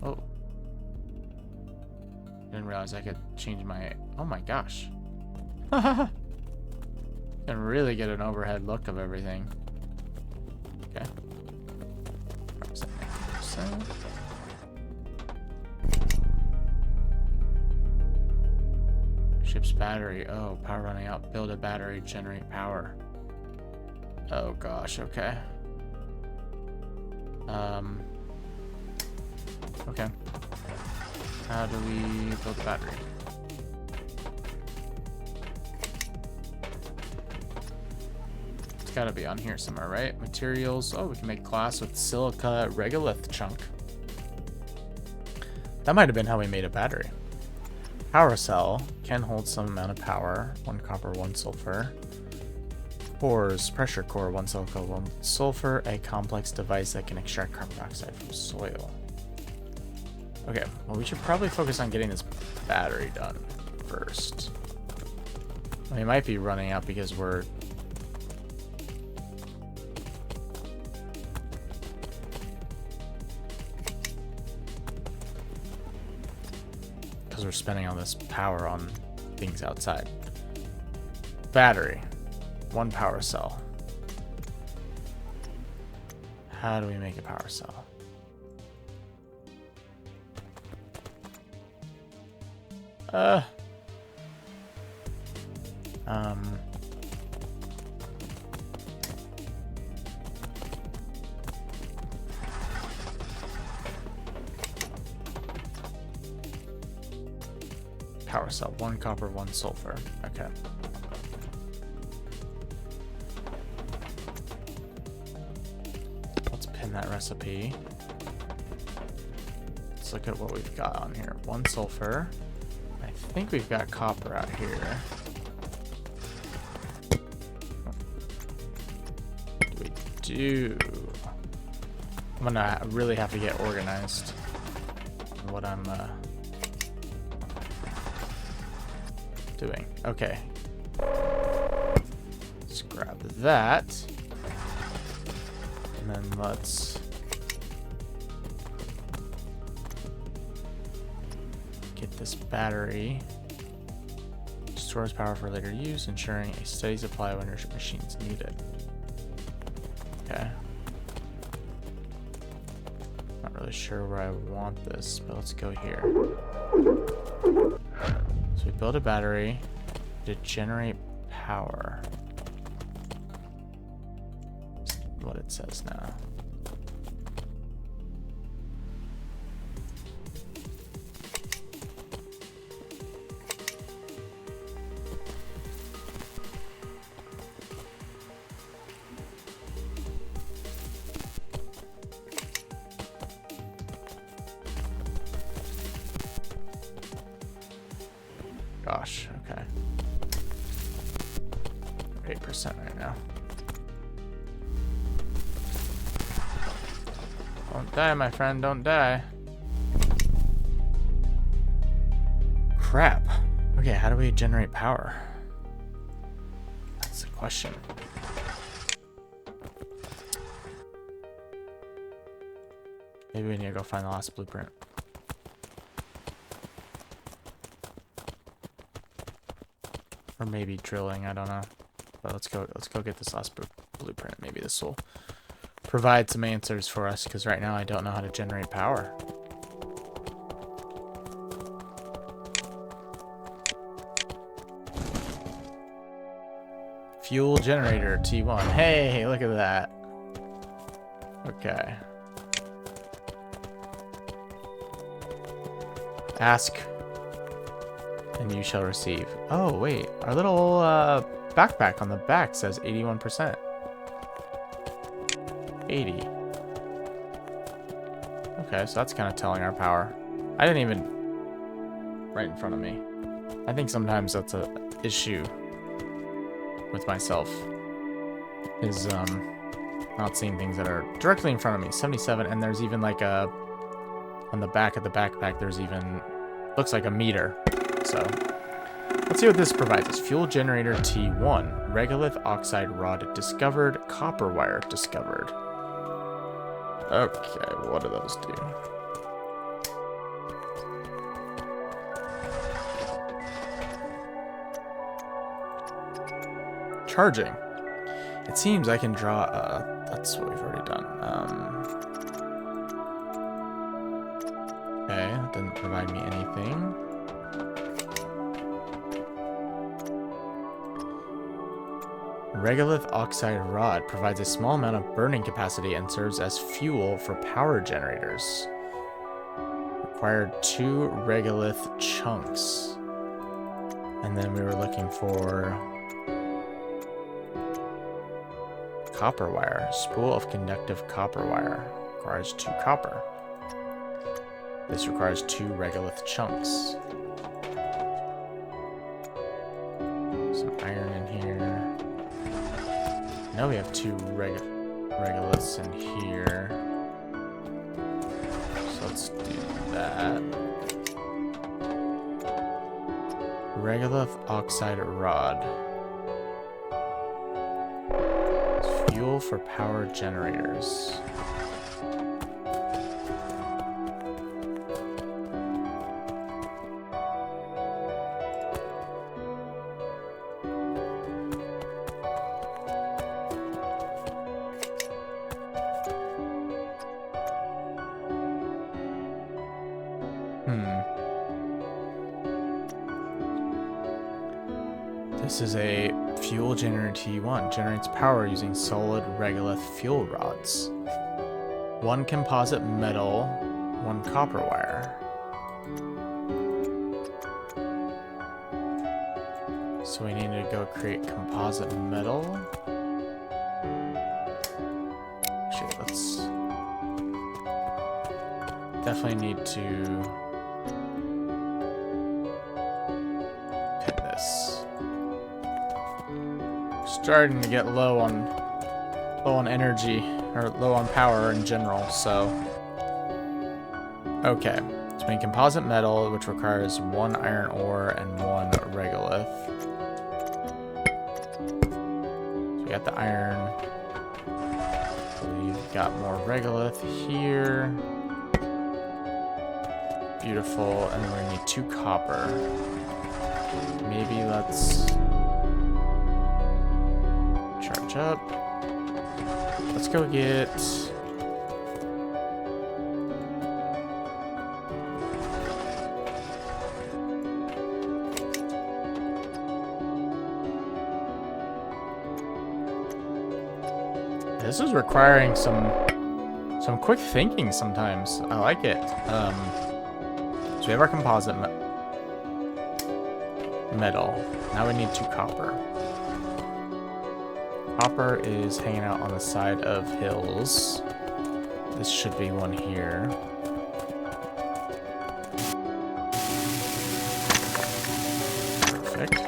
Oh. Didn't realize I could change my... Oh my gosh. Can really get an overhead look of everything. Okay. Ship's battery. Oh, power running out. Build a battery. Generate power. Oh gosh. Okay. Okay. How do we build a battery? It's gotta be on here somewhere, right? Materials. Oh, we can make glass with silica regolith chunk. That might have been how we made a battery. Power cell can hold some amount of power. 1 copper, 1 sulfur. Ores, pressure core, 1 silica, 1 sulfur. A complex device that can extract carbon dioxide from soil. Okay, well we should probably focus on getting this battery done first. We might be running out because we're we're spending all this power on things outside. Battery. 1 power cell. How do we make a power cell? Power cell, 1 copper, 1 sulfur. Okay. Let's pin that recipe. Let's look at what we've got on here. 1 sulfur. I think we've got copper out here. We do. I'm gonna really have to get organized in what I'm doing. Okay. Let's grab that. And then let's get this battery. Stores power for later use, ensuring a steady supply when your machines need it. Okay. Not really sure where I want this, but let's go here. So we build a battery to generate power. That's what it says now. Gosh, okay. 8% right now. Don't die, my friend, don't die. Crap. Okay, how do we generate power? That's the question. Maybe we need to go find the last blueprint. Or maybe drilling, I don't know. But let's go get this last blueprint. Maybe this will provide some answers for us, because right now I don't know how to generate power. Fuel generator T1. Hey, look at that. Okay. Ask and you shall receive. Oh, wait. Our little backpack on the back says 81%. 80. Okay, so that's kind of telling our power. I didn't even... Right in front of me. I think sometimes that's a issue with myself. Is, not seeing things that are directly in front of me. 77, and there's even like a... On the back of the backpack, there's even... Looks like a meter. So, let's see what this provides us. Fuel generator T1. Regolith oxide rod discovered. Copper wire discovered. Okay, what do those do? Charging. It seems I can draw... that's what we've already done. Okay, that didn't provide me anything. Regolith oxide rod provides a small amount of burning capacity and serves as fuel for power generators. Required 2 regolith chunks. And then we were looking for copper wire. Spool of conductive copper wire. Requires 2 copper. This requires 2 regolith chunks. Some iron in here. Now we have 2 regoliths in here. So let's do that. Regolith oxide rod. It's fuel for power generators. This is a fuel generator T1. Generates power using solid regolith fuel rods. 1 composite metal, 1 copper wire. So we need to go create composite metal. Actually, let's definitely need to pin this. Starting to get low on energy, or low on power in general, so okay. So we need composite metal, which requires 1 iron ore and 1 regolith. So we got the iron. We've got more regolith here. Beautiful, and then we're gonna need 2 copper. Maybe let's charge up. Let's go get this is requiring some quick thinking sometimes. I like it. So we have our composite metal. Now we need 2 copper. Copper is hanging out on the side of hills. This should be one here. Perfect.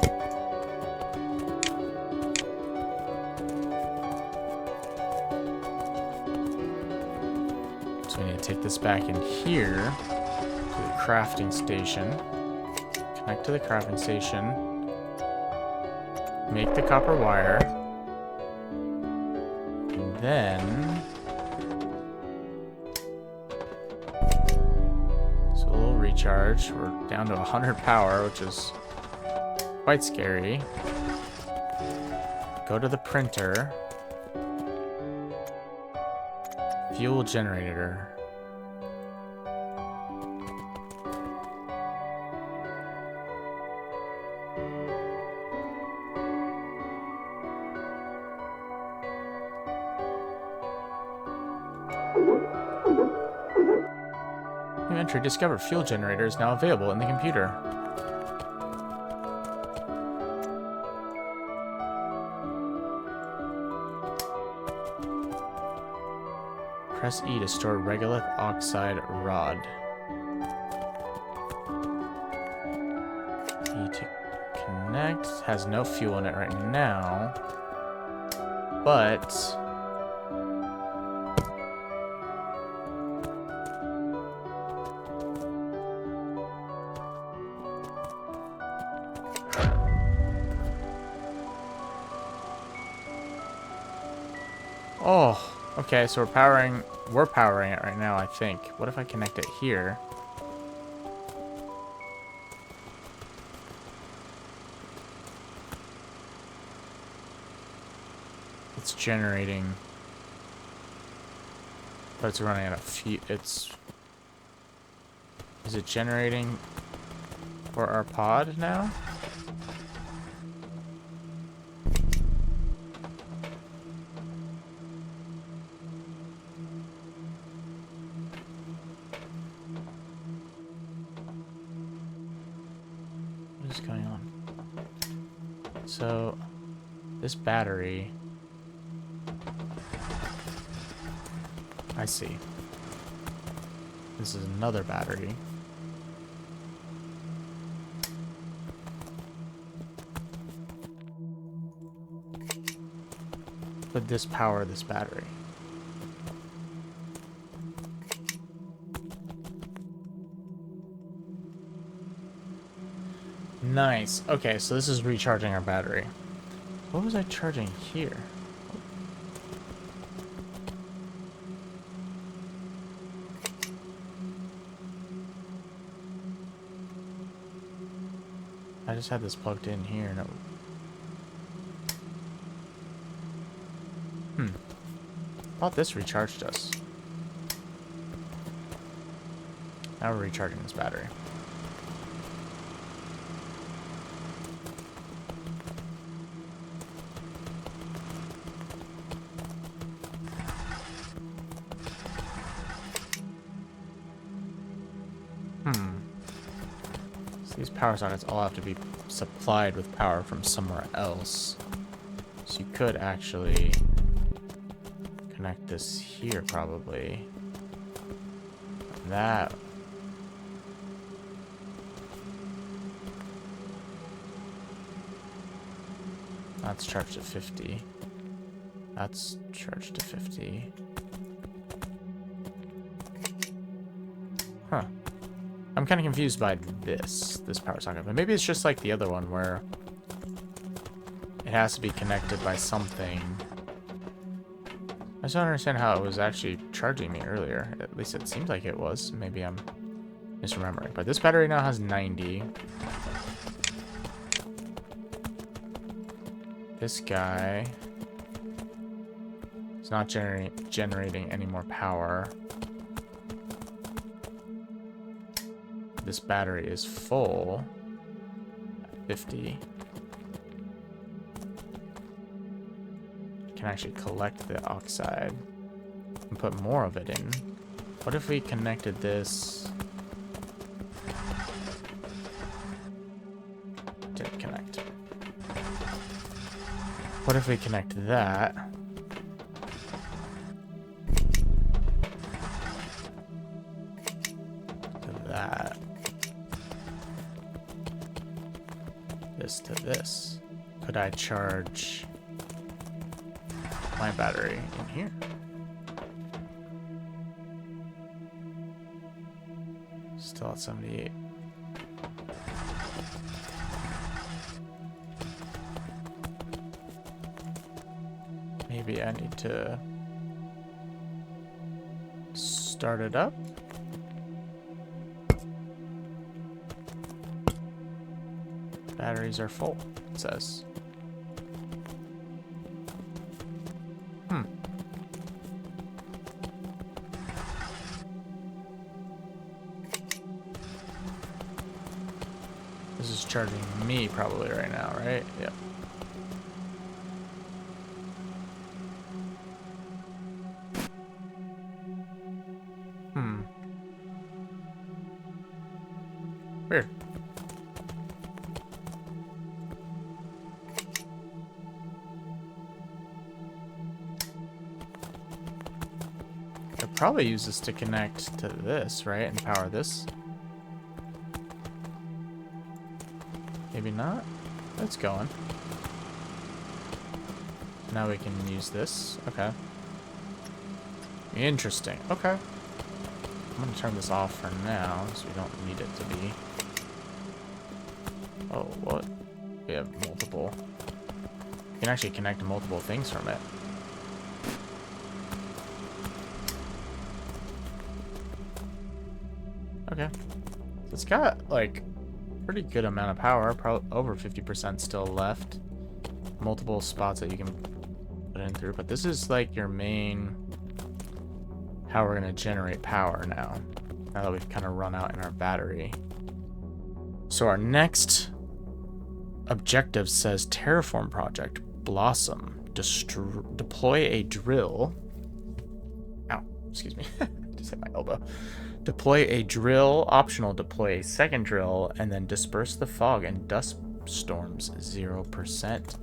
So we need to take this back in here to the crafting station. Connect to the crafting station. Make the copper wire. And then so a little recharge. We're down to 100 power, which is quite scary. Go to the printer. Fuel generator. New entry discovered. Fuel generator is now available in the computer. Press E to store regolith oxide rod. E to connect. Has no fuel in it right now. But oh, okay, so we're powering it right now, I think. What if I connect it here? It's generating, but it's running out of fuel. Is it generating for our pod now? What is going on? So, this battery... I see. This is another battery. Would this power this battery? Nice. Okay, so this is recharging our battery. What was I charging here? I just had this plugged in here. No. Thought this recharged us. Now we're recharging this battery. These power sockets all have to be supplied with power from somewhere else. So you could actually connect this here, probably. That. That's charged to 50. That's charged to 50. Huh. I'm kind of confused by this power socket, but maybe it's just like the other one where it has to be connected by something. I just don't understand how it was actually charging me earlier. At least it seems like it was. Maybe I'm misremembering. But this battery now has 90. This guy is not generating any more power. This battery is full at 50. Can actually collect the oxide and put more of it in. What if we connected this? Didn't connect. What if we connect that? To that. This to this. Could I charge my battery in here? Still at 78. Maybe I need to start it up. Batteries are full, it says. This is charging me probably right now, right? Yep. Weird. I'd probably use this to connect to this, right? And power this. Maybe not. It's going. Now we can use this. Okay. Interesting. Okay. I'm going to turn this off for now, so we don't need it to be. Oh, what? We have multiple. You can actually connect multiple things from it. Okay. So it's got, like, pretty good amount of power. Probably over 50% still left. Multiple spots that you can put in through. But this is, like, your main... how we're going to generate power now. Now that we've kind of run out in our battery. So our next objective says Terraform project. Blossom. Deploy a drill. Ow. Excuse me. Just hit my elbow. Deploy a drill. Optional. Deploy a second drill. And then disperse the fog and dust storms 0%.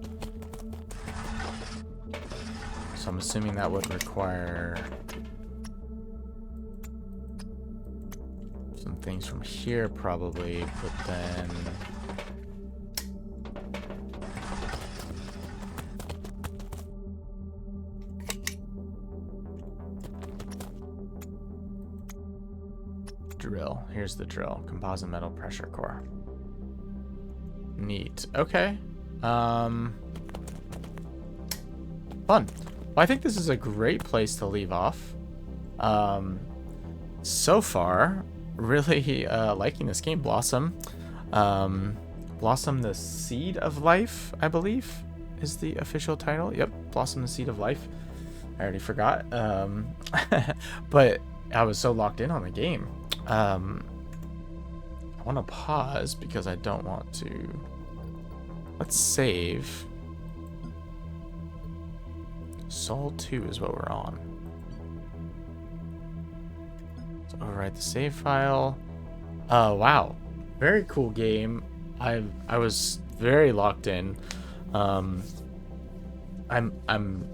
So I'm assuming that would require... some things from here probably, but then drill. Here's the drill. Composite metal pressure core. Neat. Okay. Fun. Well, I think this is a great place to leave off. So far, really liking this game. Blossom. Blossom the Seed of Life, I believe, is the official title. Yep, Blossom the Seed of Life. I already forgot. But I was so locked in on the game. I want to pause because I don't want to... Let's save. Sol 2 is what we're on. So overwrite the save file. Oh, wow. Very cool game. I was very locked in. Um, I'm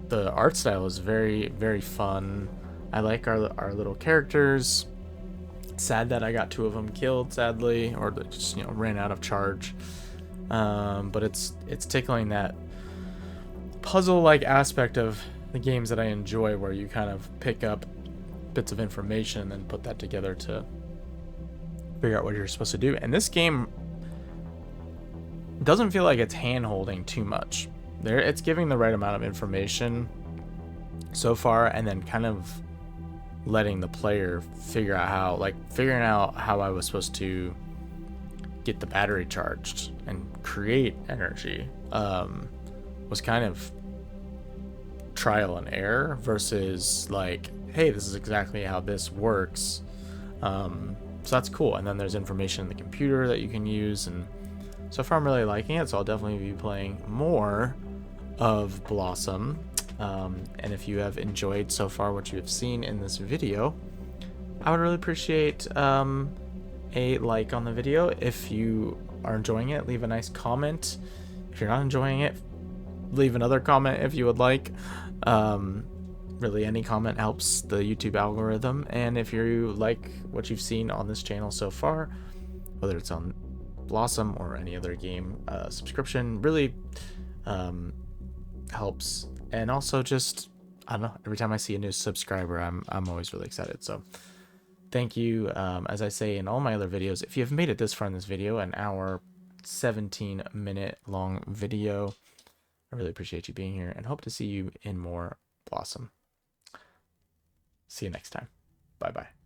the art style is very fun. I like our little characters. Sad that I got two of them killed, sadly, or just ran out of charge. But it's tickling that puzzle-like aspect of the games that I enjoy, where you kind of pick up bits of information and then put that together to figure out what you're supposed to do. And this game doesn't feel like it's hand-holding too much. It's giving the right amount of information so far, and then kind of letting the player figuring out how I was supposed to get the battery charged and create energy was kind of trial and error versus like, hey, this is exactly how this works. So that's cool. And then there's information in the computer that you can use, and so far I'm really liking it, so I'll definitely be playing more of Blossom. And if you have enjoyed so far what you have seen in this video, I would really appreciate a like on the video. If you are enjoying it, leave a nice comment. If you're not enjoying it, leave another comment if you would like. Really, any comment helps the YouTube algorithm. And if you like what you've seen on this channel so far, whether it's on Blossom or any other game, subscription really helps. And also just, I don't know, every time I see a new subscriber, I'm always really excited. So thank you. As I say in all my other videos, if you have made it this far in this video, an hour 17-minute long video, I really appreciate you being here and hope to see you in more Blossom. See you next time. Bye bye.